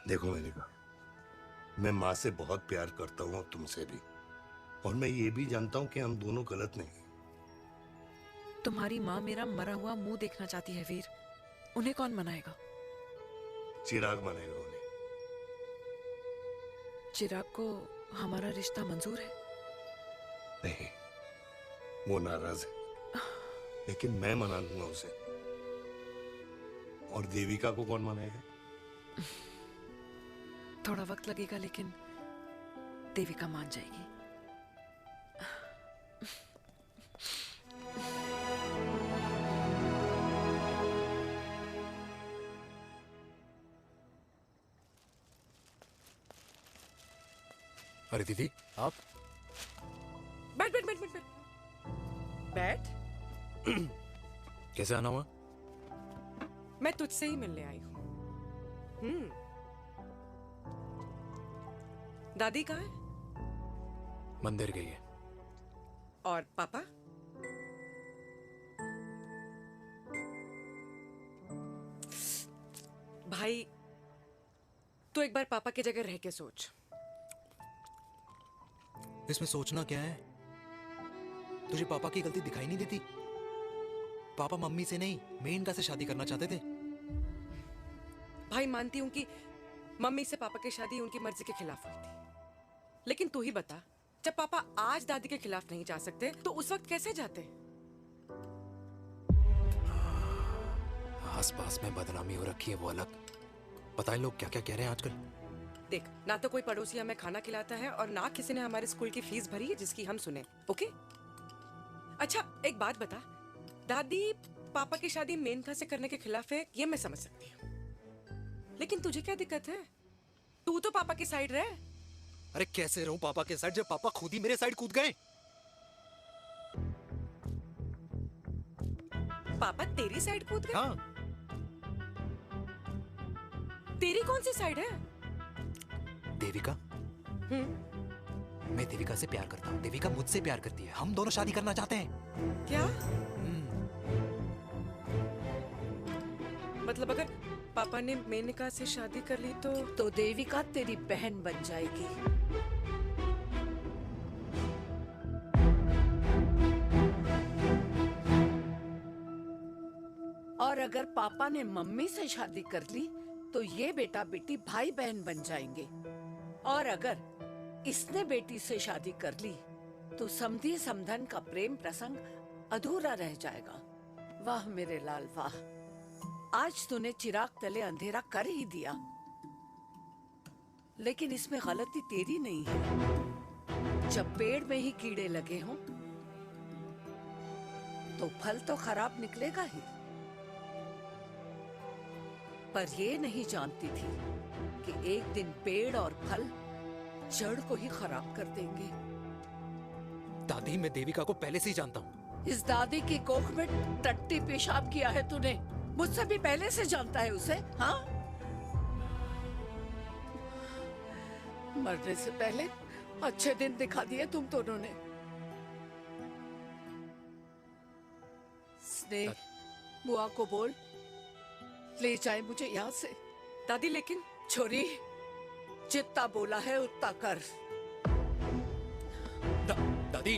देखो मैंने कहा, मैं माँ से बहुत प्यार करता हूँ और तुमसे भी, और मैं ये भी जानता हूँ कि हम दोनों गलत नहीं। तुम्हारी माँ मेरा मरा हुआ मुंह देखना चाहती है वीर, उन्हें कौन मनाएगा? चिराग मनाएगा उन्हें। चिराग को हमारा रिश्ता मंजूर है? नहीं, वो नाराज है। लेकिन मैं मना लूंगा उसे। और देविका को कौन मनाएगा? थोड़ा वक्त लगेगा, लेकिन देविका मान जाएगी। अरे दीदी, आप बैठ बैठ बैठ बैठ बैठ। कैसे आना हुआ? मैं तुझसे ही मिलने आई हूँ। दादी कहाँ है? मंदिर गई है। और पापा? भाई, तू एक बार पापा की जगह रह के सोच। इसमें सोचना क्या है? तुझे पापा की गलती दिखाई नहीं देती? पापा मम्मी से नहीं, मेनका से शादी करना चाहते थे। भाई, मानती हूं कि मम्मी से पापा की शादी उनकी मर्जी के खिलाफ हुई थी, लेकिन तू ही बता, जब पापा आज दादी के खिलाफ नहीं जा सकते तो उस वक्त कैसे जाते? आस पास में बदनामी हो रखी है, वो अलग। पता है लोग क्या क्या कह रहे हैं आजकल? देख, ना तो कोई पड़ोसी हमें खाना खिलाता है और ना किसी ने हमारे स्कूल की फीस भरी है जिसकी हम सुने। ओके? अच्छा, एक बात बता, दादी पापा की शादी मेनका से करने के खिलाफ है, ये मैं समझ सकती हूँ, लेकिन तुझे क्या दिक्कत है? तू तो पापा की साइड रहे। अरे कैसे रहूं पापा के साइड जब पापा खुद ही मेरे साइड कूद गए? पापा तेरी साइड कूद गए? हाँ। तेरी कौन सी साइड है? देविका। मैं देविका से प्यार करता हूँ, देविका मुझसे प्यार करती है, हम दोनों शादी करना चाहते हैं। क्या? मतलब अगर पापा ने मेनका से शादी कर ली तो देविका तेरी बहन बन जाएगी। और अगर पापा ने मम्मी से शादी कर ली तो ये बेटा बेटी भाई बहन बन जाएंगे। और अगर इसने बेटी से शादी कर ली तो समधी समधन का प्रेम प्रसंग अधूरा रह जाएगा। वाह मेरे लाल वाह, आज तूने चिराग तले अंधेरा कर ही दिया, लेकिन इसमें गलती तेरी नहीं है। जब पेड़ में ही कीड़े लगे हों तो फल तो खराब निकलेगा ही। पर ये नहीं जानती थी कि एक दिन पेड़ और फल जड़ को ही खराब कर देंगे। दादी, मैं देविका को पहले से ही जानता हूँ। इस दादी की कोख में टट्टी पेशाब किया है तूने, मुझसे भी पहले से जानता है उसे। हाँ, मरने से पहले अच्छे दिन दिखा दिए तुम दोनों ने। स्नेह, बुआ को बोल ले जाए मुझे यहाँ से। दादी, लेकिन छोरी, जितना बोला है उतना कर। दादी,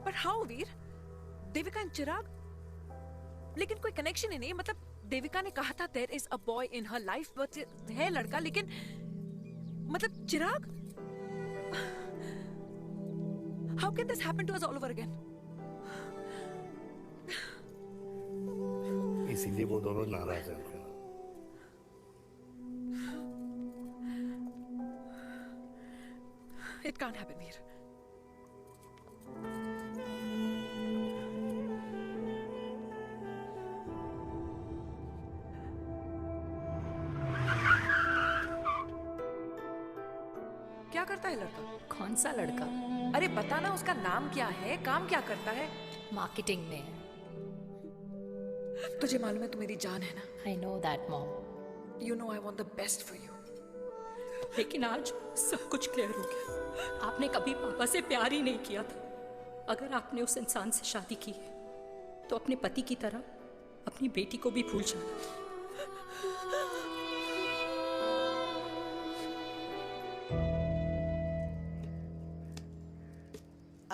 पर हाउ वीर? देविका एंड चिराग, लेकिन कोई कनेक्शन ही नहीं। मतलब देविका ने कहा था there is a boy in her life, but है लड़का, लेकिन मतलब Chirag, how can this happen to us all over again? इसीलिए वो दोनों नाराज हैं। It can't happen Veer. क्या करता है लड़का? कौन सा लड़का? अरे बता ना, उसका नाम क्या है, काम क्या करता है? मार्केटिंग में है। तुझे मालूम है तू मेरी जान है ना? I know that mom. You know I want the best for you. लेकिन आज सब कुछ क्लियर हो गया। आपने कभी पापा से प्यार ही नहीं किया था। अगर आपने उस इंसान से शादी की है तो अपने पति की तरह अपनी बेटी को भी भूल जाना।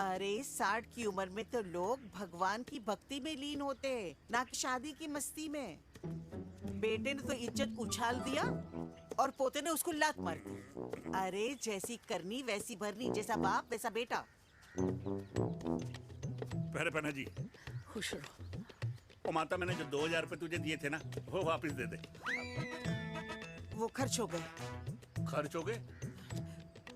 अरे अरे 60 की उम्र में तो लोग भगवान की भक्ति में लीन होते हैं, ना कि शादी की मस्ती में। बेटे ने तो इज्जत उछाल दिया और पोते ने उसको लात मार दी। अरे जैसी करनी वैसी भरनी, जैसा बाप वैसा बेटा। पहले पन्ना जी, खुश रहो। ओ माता, मैंने जो 2000 रुपए तुझे दिए थे ना, वो वापस दे दे। वो खर्च हो गए। खर्च हो गए?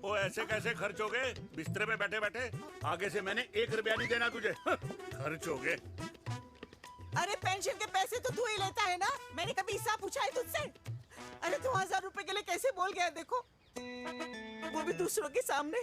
ओ ऐसे कैसे खर्च हो गए? बिस्तर पे बैठे बैठे। आगे से मैंने 1 रुपया नहीं देना तुझे। खर्च हो गए। अरे पेंशन के पैसे तो तू ही लेता है ना, मैंने कभी हिसाब पूछा है तुझसे? अरे 2000 रुपए के लिए कैसे बोल गया देखो, वो भी दूसरों के सामने।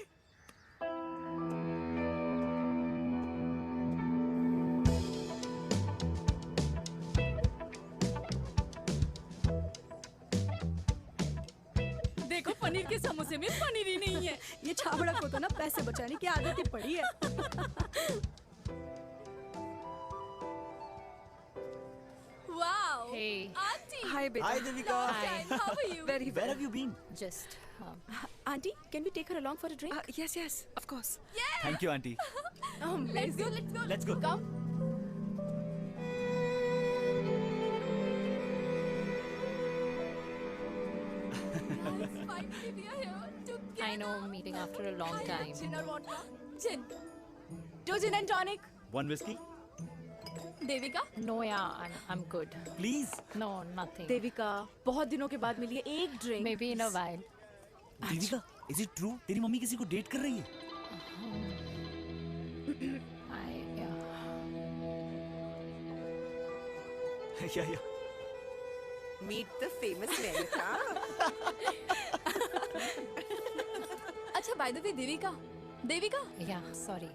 देखो पनीर के समोसे में पनीर ही नहीं है। ये छाबड़ा को तो ना पैसे बचाने की आदत ही पड़ी है। Wow! Hey. Auntie! Hi, beta. Hi, Devika. Hi. How are you? Very well. Where have you been? Just. Auntie, can we take her along for a drink? Yes, yes, of course. Thank you, auntie. Let's go, let's go. Let's go. Come. Finally, we are here together. I know, meeting after a long time. Gin or vodka? Gin. 2 gin and tonic. One whiskey? Devika? No, yeah, I'm good. Please. No, nothing. Devika, बहुत दिनों के बाद मिली है, एक drink. Maybe in a while. Devika, is it true? तेरी mummy किसी को date कर रही है? Yeah. Meet the famous Lenka. अच्छा, by the way, Devika? Yeah, sorry.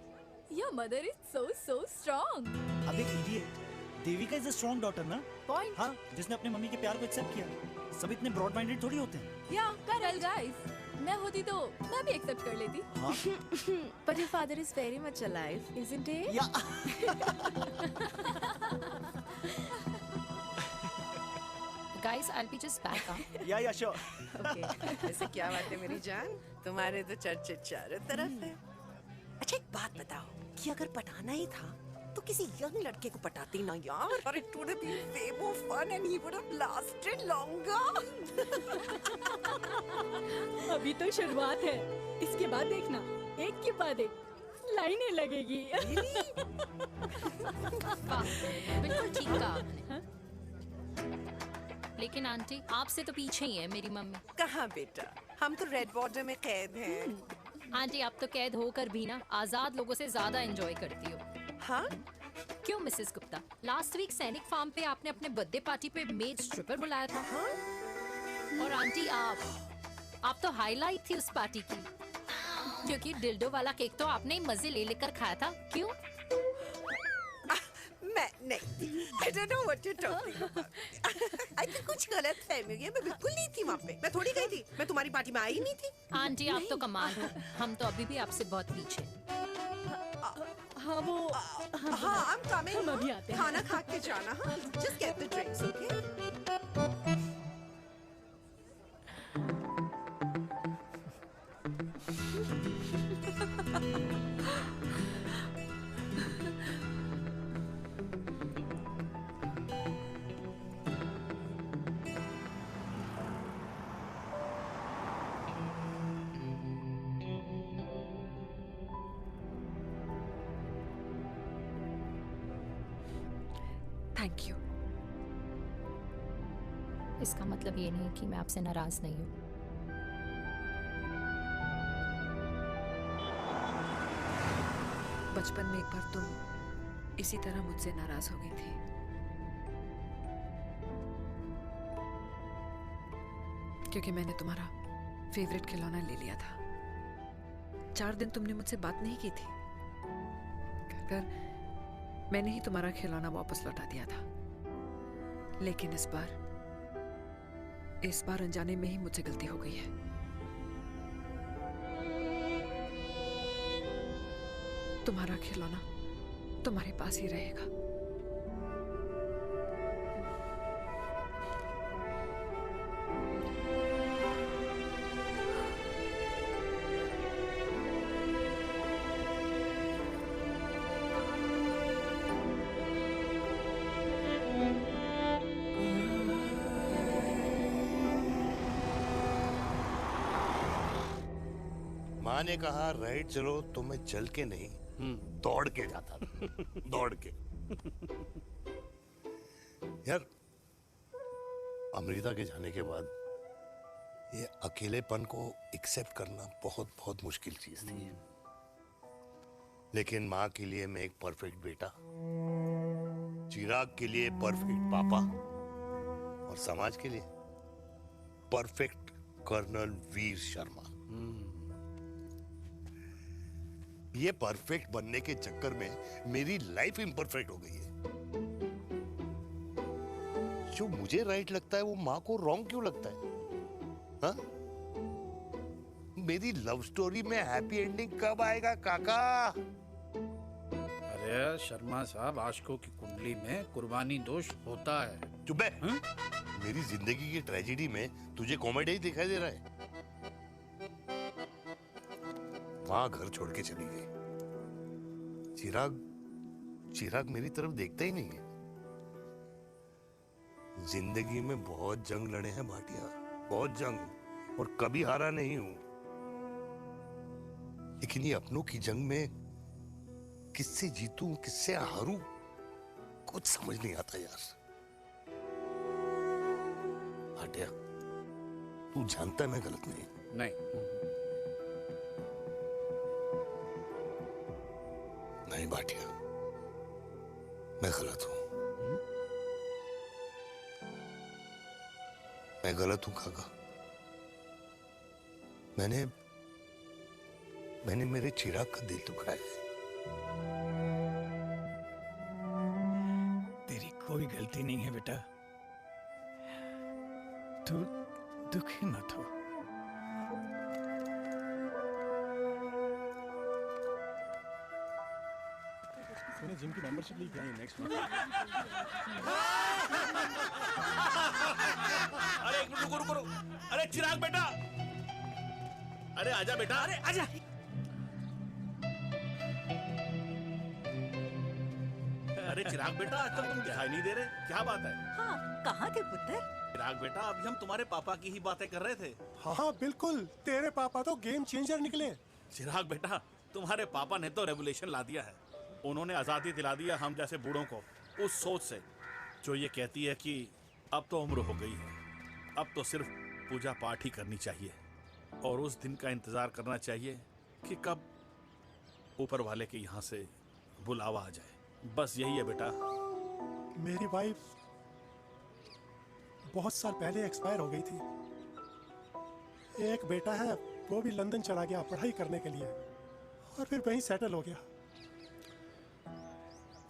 Your mother is so strong. अब एक idiot. Devika is a strong daughter ना? Point. हाँ, जिसने अपने मम्मी के प्यार को एक्सेप्ट किया। सब इतने ब्रॉड माइंडेड थोड़ी होते हैं। Yeah, correct, guys. मैं होती तो मैं भी एक्सेप्ट कर लेती। हाँ? But your father is very much alive, isn't he? Guys, I'll be just back. Yeah, sure. Okay. ऐसे क्या बात है मेरी जान? तुम्हारे तो चर्चे चारों तरफ है। अच्छा एक बात बताओ, कि अगर पटाना ही था तो किसी यंग लड़के को पटाती ना यार, और it would have been way more fun and he would have lasted longer. अभी तो शुरुआत है, इसके बाद देखना, एक के बाद एक लाइनें लगेगी। बिल्कुल ठीक कहा आपने। लेकिन आंटी, आपसे तो पीछे ही है मेरी मम्मी। कहाँ बेटा, हम तो रेड बॉर्डर में कैद हैं। आंटी, आप तो कैद होकर भी ना आजाद लोगों से ज्यादा एंजॉय करती हो। हाँ? क्यों मिसेस गुप्ता, लास्ट वीक सैनिक फार्म पे आपने अपने बर्थडे पार्टी पे मेड स्ट्रिपर बुलाया था। हाँ? और आंटी आप तो हाईलाइट थी उस पार्टी की, क्योंकि डिल्डो वाला केक तो आपने ही मजे ले लेकर खाया था। क्यों? मैं नहीं, I don't know what you're talking about. I think कुछ गलत फहमी हुई है, मैं बिल्कुल नहीं थी वहाँ पे, मैं थोड़ी गई थी, मैं तुम्हारी पार्टी में आई नहीं थी। आंटी, आप तो कमाल हो, हम तो अभी भी आपसे बहुत पीछे। हाँ वो, हाँ I'm coming, हम अभी आते हैं। खाना खा के जाना, हाँ, just get the drinks, okay? Thank you. इसका मतलब ये नहीं कि मैं आपसे नाराज नहीं हूँ। बचपन में एक बार तुम इसी तरह मुझसे नाराज हो गई थी। क्योंकि मैंने तुम्हारा फेवरेट खिलौना ले लिया था। 4 दिन तुमने मुझसे बात नहीं की थी। कर मैंने ही तुम्हारा खिलौना वापस लौटा दिया था। लेकिन इस बार अनजाने में ही मुझसे गलती हो गई है। तुम्हारा खिलौना तुम्हारे पास ही रहेगा। माँ ने कहा राइट चलो तो मैं चल के नहीं दौड़ के जाता था दौड़ के। यार अमृता के जाने के बाद ये अकेलेपन को एक्सेप्ट करना बहुत बहुत मुश्किल चीज थी। लेकिन माँ के लिए मैं एक परफेक्ट बेटा, चिराग के लिए परफेक्ट पापा और समाज के लिए परफेक्ट कर्नल वीर शर्मा। ये परफेक्ट बनने के चक्कर में मेरी लाइफ इम्परफेक्ट हो गई है। जो मुझे राइट लगता है वो माँ को रॉन्ग क्यों लगता है? हाँ? मेरी लव स्टोरी में हैप्पी एंडिंग कब आएगा काका? अरे शर्मा साहब, आशिकों की कुंडली में कुर्बानी दोष होता है। चुप है। मेरी जिंदगी की ट्रेजेडी में तुझे कॉमेडी ही दिखाई दे रहा है। माँ घर छोड़ के चली गई। चिराग मेरी तरफ देखता ही नहीं है। जिंदगी में बहुत जंग लड़े हैं भाटिया, बहुत जंग, और कभी हारा नहीं हूं। लेकिन ये अपनों की जंग में किससे जीतूं किससे हारूं कुछ समझ नहीं आता यार। भाटिया तू जानता है मैं गलत नहीं। नहीं भाटिया, मैं गलत हूं। मैं गलत हूं काका। मैंने मेरे चिराग का दिल दुखाया है। तेरी कोई गलती नहीं है बेटा, तू दुखी मत हो। मैंने जिम की मेंबरशिप ली क्या? नेक्स्ट अरे एक मिनट रुको। अरे चिराग बेटा, अरे आजा बेटा, अरे आजा। अरे चिराग बेटा, आजकल तुम दिखाई नहीं दे रहे, क्या बात है? हाँ, कहाँ थे पुत्र? चिराग बेटा, अभी हम तुम्हारे पापा की ही बातें कर रहे थे। हाँ बिल्कुल, तेरे पापा तो गेम चेंजर निकले। चिराग बेटा, तुम्हारे पापा ने तो रेवोल्यूशन ला दिया है। उन्होंने आज़ादी दिला दिया हम जैसे बूढ़ों को, उस सोच से जो ये कहती है कि अब तो उम्र हो गई है, अब तो सिर्फ पूजा पाठ ही करनी चाहिए और उस दिन का इंतज़ार करना चाहिए कि कब ऊपर वाले के यहाँ से बुलावा आ जाए। बस यही है बेटा। मेरी वाइफ बहुत साल पहले एक्सपायर हो गई थी। एक बेटा है, वो भी लंदन चला गया पढ़ाई करने के लिए और फिर वहीं सेटल हो गया।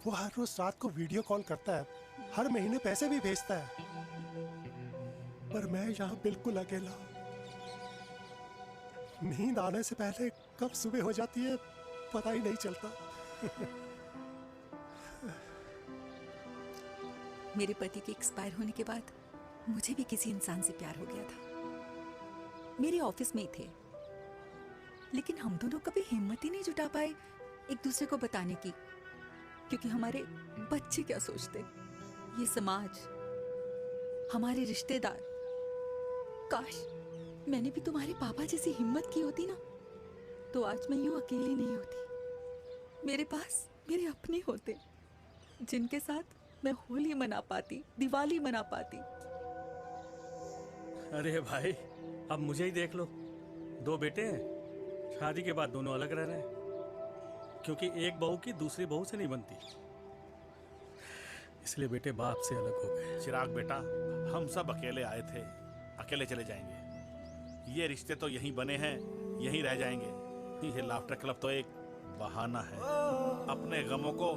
वो हर रोज रात को वीडियो कॉल करता है, हर महीने पैसे भी भेजता है, पर मैं यहाँ बिल्कुल अकेला। नींद आने से पहले कब सुबह हो जाती है पता ही नहीं चलता। मेरे पति के एक्सपायर होने के बाद मुझे भी किसी इंसान से प्यार हो गया था। मेरे ऑफिस में ही थे, लेकिन हम दोनों कभी हिम्मत ही नहीं जुटा पाए एक दूसरे को बताने की, क्योंकि हमारे बच्चे क्या सोचते, ये समाज, हमारे रिश्तेदार। काश मैंने भी तुम्हारे पापा जैसी हिम्मत की होती ना, तो आज मैं यूं अकेली नहीं होती। मेरे पास मेरे अपने होते, जिनके साथ मैं होली मना पाती, दिवाली मना पाती। अरे भाई, अब मुझे ही देख लो, 2 बेटे हैं, शादी के बाद दोनों अलग रह रहे हैं, क्योंकि एक बहू की दूसरी बहू से नहीं बनती, इसलिए बेटे बाप से अलग हो गए। चिराग बेटा, हम सब अकेले आए थे, अकेले चले जाएंगे। ये रिश्ते तो यहीं बने हैं, यहीं रह जाएंगे। ये लाफ्टर क्लब तो एक बहाना है अपने गमों को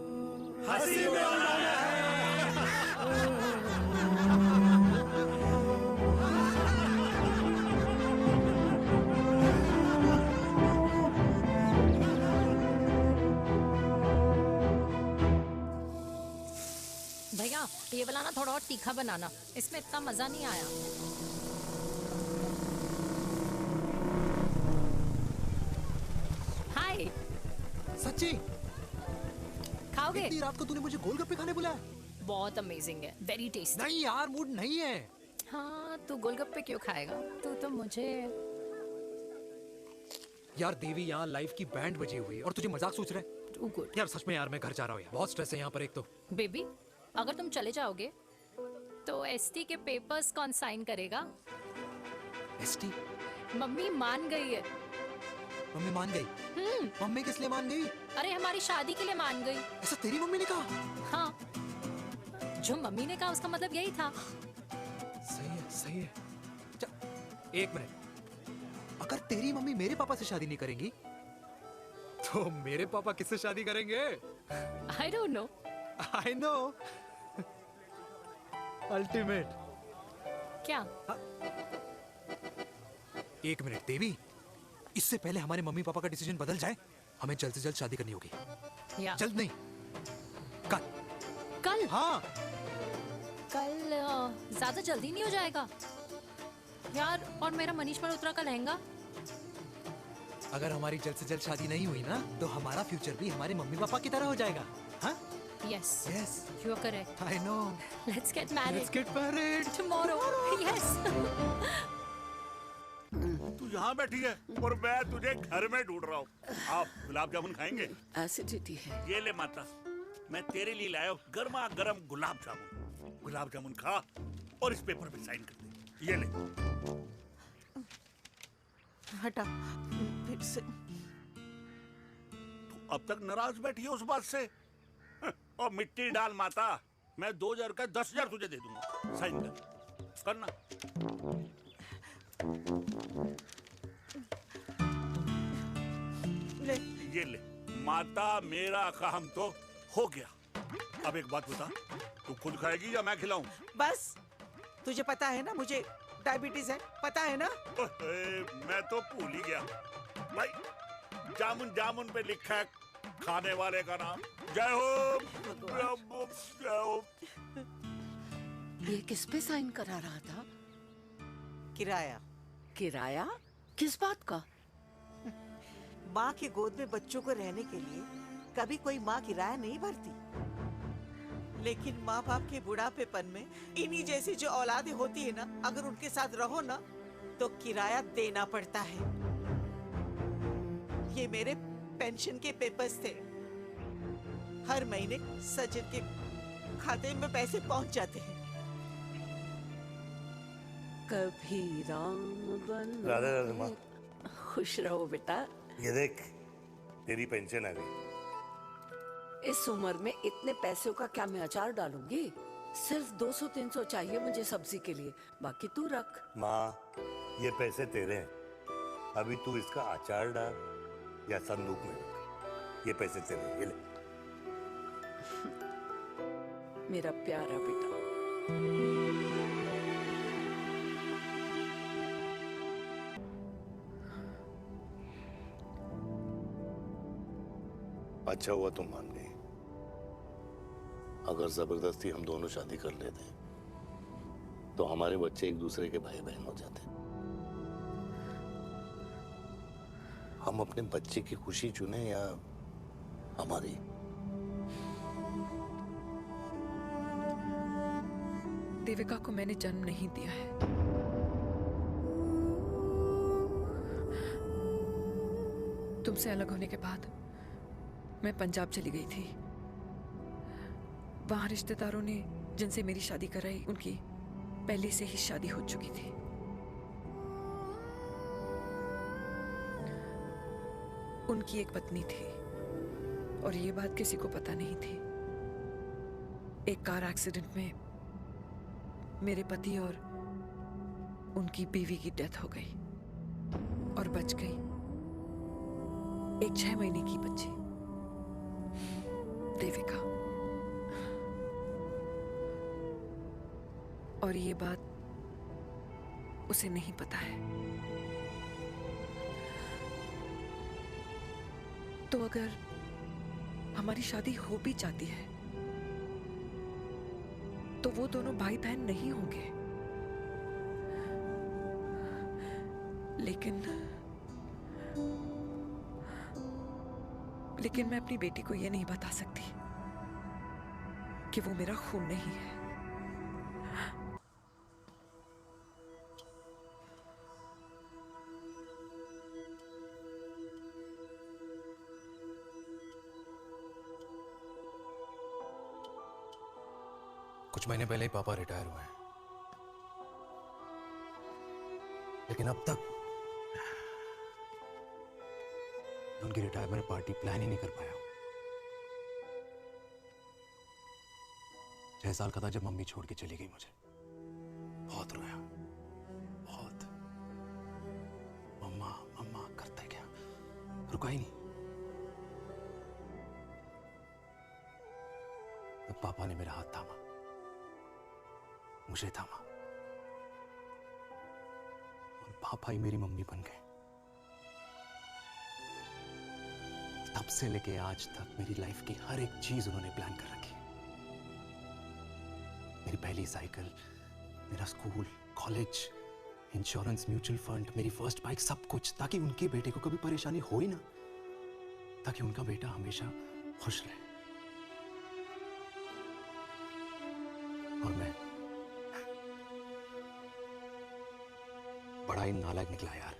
हंसी में बनाना है। भैया ये वाला ना थोड़ा और तीखा बनाना, इसमें इतना मजा नहीं आया। हाय। सच्ची? खाओगे? इतनी रात को तूने मुझे गोलगप्पे खाने बुलाया? बहुत अमेजिंग है, वेरी टेस्टी। नहीं यार, मूड नहीं है। हाँ, तू गोलगप्पे क्यों खाएगा? तू तो मुझे यार देवी यहाँ लाइफ की बैंड बजी हुई है और तुझे मजाक सोच रहा है? यार सच में यार मैं घर जा रहा हूँ यार, बहुत स्ट्रेस है यहाँ पर एक तो। बेबी अगर तुम चले जाओगे तो एसटी के पेपर्स कौन साइन करेगा? एसटी? मम्मी मान गई है। मम्मी मान गई? मम्मी किस लिए मान गई? अरे हमारी शादी के लिए मान गई। ऐसा तेरी मम्मी ने कहा? हाँ, जो मम्मी ने कहा उसका मतलब यही था। सही है सही है। एक मिनट, अगर तेरी मम्मी मेरे पापा से शादी नहीं करेंगी तो मेरे पापा किससे शादी करेंगे? I don't know. I know. Ultimate. क्या? एक मिनट देवी, इससे पहले हमारे मम्मी पापा का डिसीजन बदल जाए, हमें जल्द से जल्द शादी करनी होगी। जल्द नहीं, कल। कल? हाँ। कल ज्यादा जल्दी नहीं हो जाएगा यार? और मेरा मनीष मल्होत्रा का लहंगा? अगर हमारी जल्द से जल्द शादी नहीं हुई ना तो हमारा फ्यूचर भी हमारे मम्मी पापा की तरह हो जाएगा। हाँ? Yes. Yes. You are correct. I know. Let's get married. Let's get married. Tomorrow. Yes. तू यहाँ बैठी है और मैं तुझे घर में ढूंढ रहा हूँ। आप गुलाब जामुन खाएंगे? एसिडिटी है। ये ले माता, मैं तेरे लिए लाया हूँ गर्मा गर्म गुलाब जामुन। गुलाब जामुन खा और इस पेपर पे साइन कर दे। ये ले। हटा फिर से। तू अब तक नाराज बैठी है उस बात से? और मिट्टी डाल माता, मैं 2000 का 10,000 तुझे दे दूंगा। साइन कर, करना। ले। ये ले माता, मेरा काम तो हो गया। अब एक बात बता, तू खुद खाएगी या मैं खिलाऊं? बस, तुझे पता है ना मुझे डायबिटीज है, पता है ना? मैं तो भूल ही गया भाई। जामुन जामुन पे लिखा है खाने वाले का नाम। जय हो, जय हो। ये किस पे साइन करा रहा था? किराया। किराया? किस बात का? माँ के गोद में बच्चों को रहने के लिए कभी कोई माँ किराया नहीं भरती, लेकिन माँ बाप के बुढ़ापेपन में इन्हीं जैसी जो औलादें होती है ना, अगर उनके साथ रहो ना तो किराया देना पड़ता है। ये मेरे पेंशन के पेपर्स थे। हर महीने सचिन के खाते में पैसे पहुंच जाते हैं। कभी राम बन। राधे राधे माँ। खुश रहो बेटा। ये देख, तेरी पेंशन आ गई। इस उम्र में इतने पैसों का क्या मैं अचार डालूंगी? सिर्फ 200-300 चाहिए मुझे सब्जी के लिए, बाकी तू रख। माँ, ये पैसे तेरे हैं। अभी तू इसका अचार डाल या संदूक में रख। ये पैसे तेरे हैं, ये ले। मेरा प्यारा बेटा। अच्छा हुआ तुम मान गई। अगर जबरदस्ती हम दोनों शादी कर लेते तो हमारे बच्चे एक दूसरे के भाई बहन हो जाते। हम अपने बच्चे की खुशी चुने या हमारी? देविका को मैंने जन्म नहीं दिया है। तुमसे अलग होने के बाद मैं पंजाब चली गई थी। वहां रिश्तेदारों ने जिनसे मेरी शादी कराई, उनकी पहले से ही शादी हो चुकी थी। उनकी एक पत्नी थी और ये बात किसी को पता नहीं थी। एक कार एक्सीडेंट में मेरे पति और उनकी बीवी की डेथ हो गई और बच गई एक 6 महीने की बच्ची, देविका। और ये बात उसे नहीं पता है। तो अगर हमारी शादी हो भी जाती है तो वो दोनों भाई बहन नहीं होंगे। लेकिन मैं अपनी बेटी को ये नहीं बता सकती कि वो मेरा खून नहीं है। कुछ महीने पहले ही पापा रिटायर हुए हैं, लेकिन अब तक उनकी रिटायरमेंट पार्टी प्लान ही नहीं कर पाया। 6 साल का था जब मम्मी छोड़ के चली गई मुझे। बहुत रोया, बहुत। मम्मा मम्मा करते क्या, रुका ही नहीं। तो पापा ने मेरा हाथ थामा, मुझे थामा, और पापा ही मेरी मम्मी बन गए। तब से लेके आज तक मेरी लाइफ की हर एक चीज उन्होंने प्लान कर रखी है। मेरी पहली साइकिल, मेरा school, college, insurance, mutual fund, मेरी फर्स्ट बाइक, सब कुछ, ताकि उनके बेटे को कभी परेशानी हो ही ना, ताकि उनका बेटा हमेशा खुश रहे। और मैं बड़ा ही नालायक निकला यार।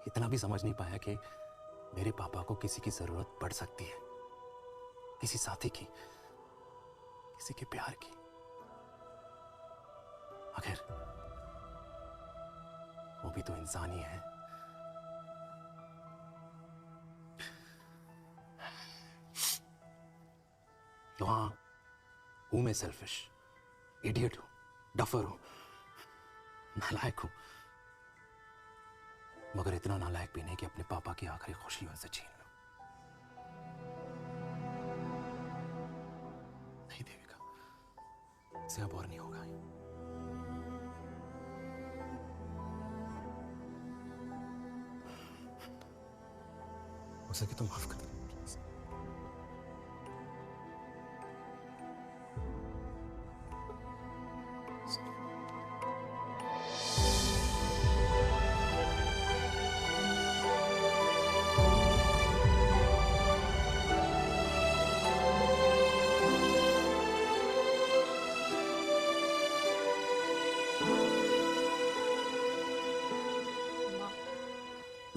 इतना भी समझ नहीं पाया कि मेरे पापा को किसी की जरूरत पड़ सकती है, किसी साथी की, किसी के प्यार की। आखिर वो भी तो इंसान ही है। तो हाँ, हूं मैं सेल्फिश, इडियट हूं, डफर हूं, नालायक हूं, मगर इतना नालायक भी नहीं कि अपने पापा की आखिरी खुशी उनसे छीन लूं। नहीं देविका, इससे अब और नहीं होगा। हो सके तो माफ कर दो प्लीज।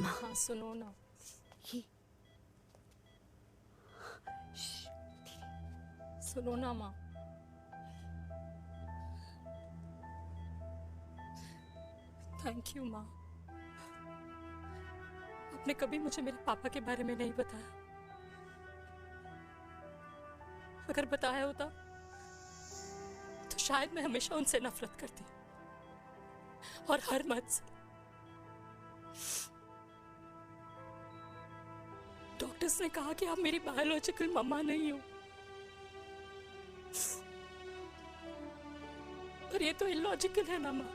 हाँ सुनो ना, सुनो ना माँ। थैंक यू माँ, आपने कभी मुझे मेरे पापा के बारे में नहीं बताया। अगर बताया होता तो शायद मैं हमेशा उनसे नफरत करती, और हर मत से। डॉक्टर्स ने कहा कि आप मेरी बायोलॉजिकल मम्मा नहीं हो, पर ये तो इलॉजिकल है ना माँ।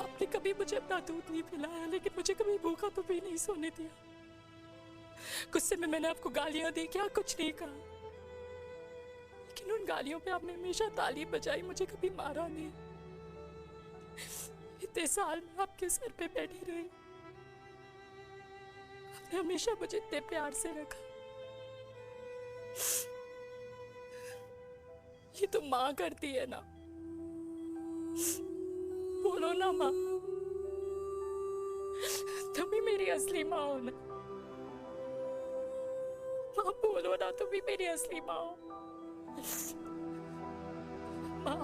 आपने कभी मुझे अपना दूध नहीं पिलाया, लेकिन मुझे कभी भूखा तो भी नहीं सोने दिया। गुस्से में मैंने आपको गालियां दी, क्या कुछ नहीं कहा, लेकिन उन गालियों पे आपने हमेशा ताली बजाई, मुझे कभी मारा नहीं। इतने साल में आपके सर पे बैठी रही, आपने हमेशा मुझे इतने प्यार से रखा। ये तो माँ करती है ना, बोलो ना माँ, तुम ही मेरी असली माँ हो ना। माँ बोलो ना, तुम ही मेरी असली माँ हो। माँ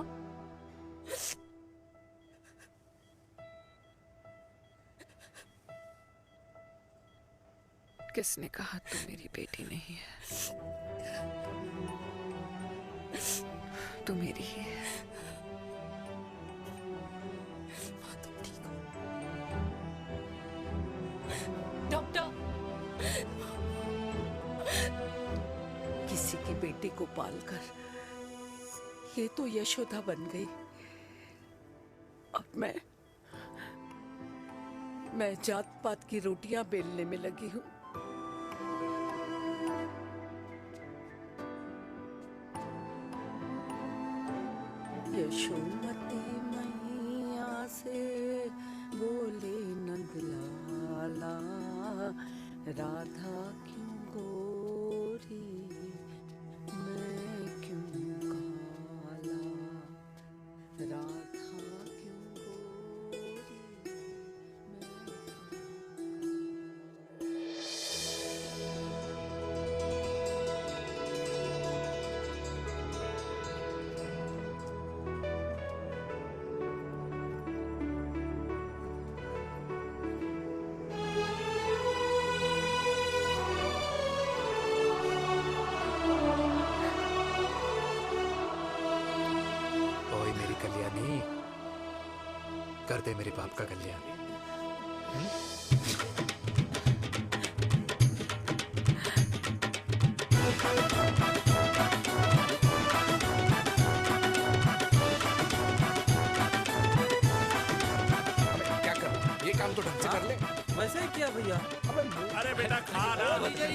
किसने कहा तू मेरी बेटी नहीं है? तू मेरी ही है। डॉक्टर, किसी की बेटी को पालकर ये तो यशोदा बन गई। अब मैं जात पात की रोटियां बेलने में लगी हूँ। यशोमती मैया से बोले नंदलाला, राधा क्यों गोरी मैं क्यों काला, राधा क्यों गोरी मैं कर दे मेरे बाप का कल्याण। क्या कर, ये काम तो ढंग से कर ले। वैसे ही किया भैया। अरे बेटा खा ना।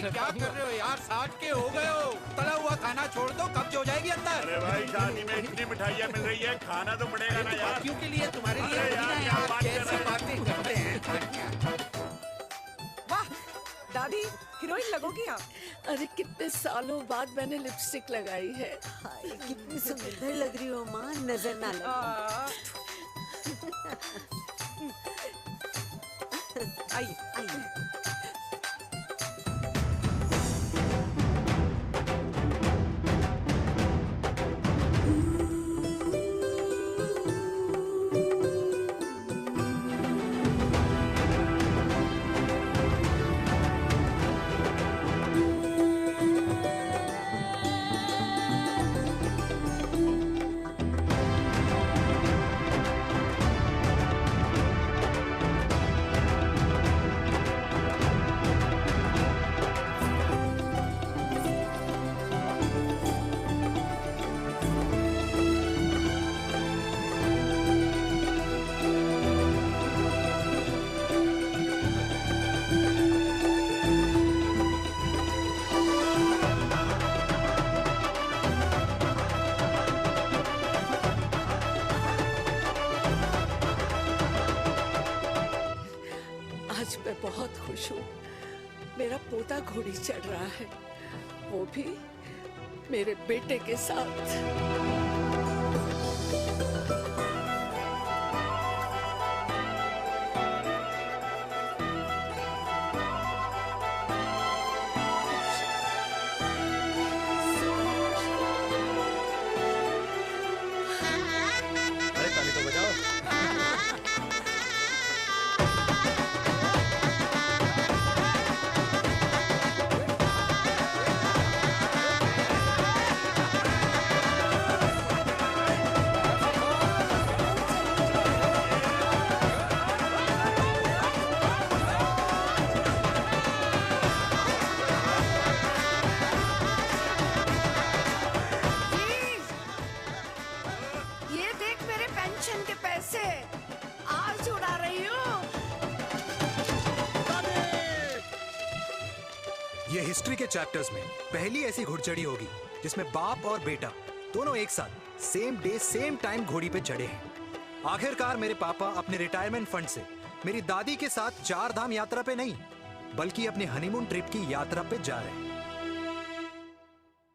क्या कर रहे हो यार, 60 के हो गए हो, तला हुआ खाना छोड़ दो, कब्ज हो जाएगी अंदर। अरे भाई शादी में इतनी मिठाइयाँ मिल रही है, खाना तो पड़ेगा ना यार। क्यों के लिए तुम्हारे लिए अरे यार, क्या बात कर कैसी रहे बातें करते हैं। वाह दादी, हीरोइन लगोगी आप। अरे कितने सालों बाद मैंने लिपस्टिक लगाई है। हाय कितनी सुंदर लग रही हो माँ, नजर ना लगे। आइए आइए। आज मैं बहुत खुश हूँ। मेरा पोता घोड़ी चढ़ रहा है, वो भी मेरे बेटे के साथ। अरे ताली तो बजाओ। ये देख मेरे पेंशन के पैसे, आज उड़ा रही हूँ। ये हिस्ट्री के चैप्टर्स में पहली ऐसी घुड़चढ़ी होगी जिसमें बाप और बेटा दोनों एक साथ सेम डे सेम टाइम घोड़ी पे चढ़े हैं। आखिरकार मेरे पापा अपने रिटायरमेंट फंड से मेरी दादी के साथ 4 धाम यात्रा पे नहीं बल्कि अपने हनीमून ट्रिप की यात्रा पे जा रहे हैं।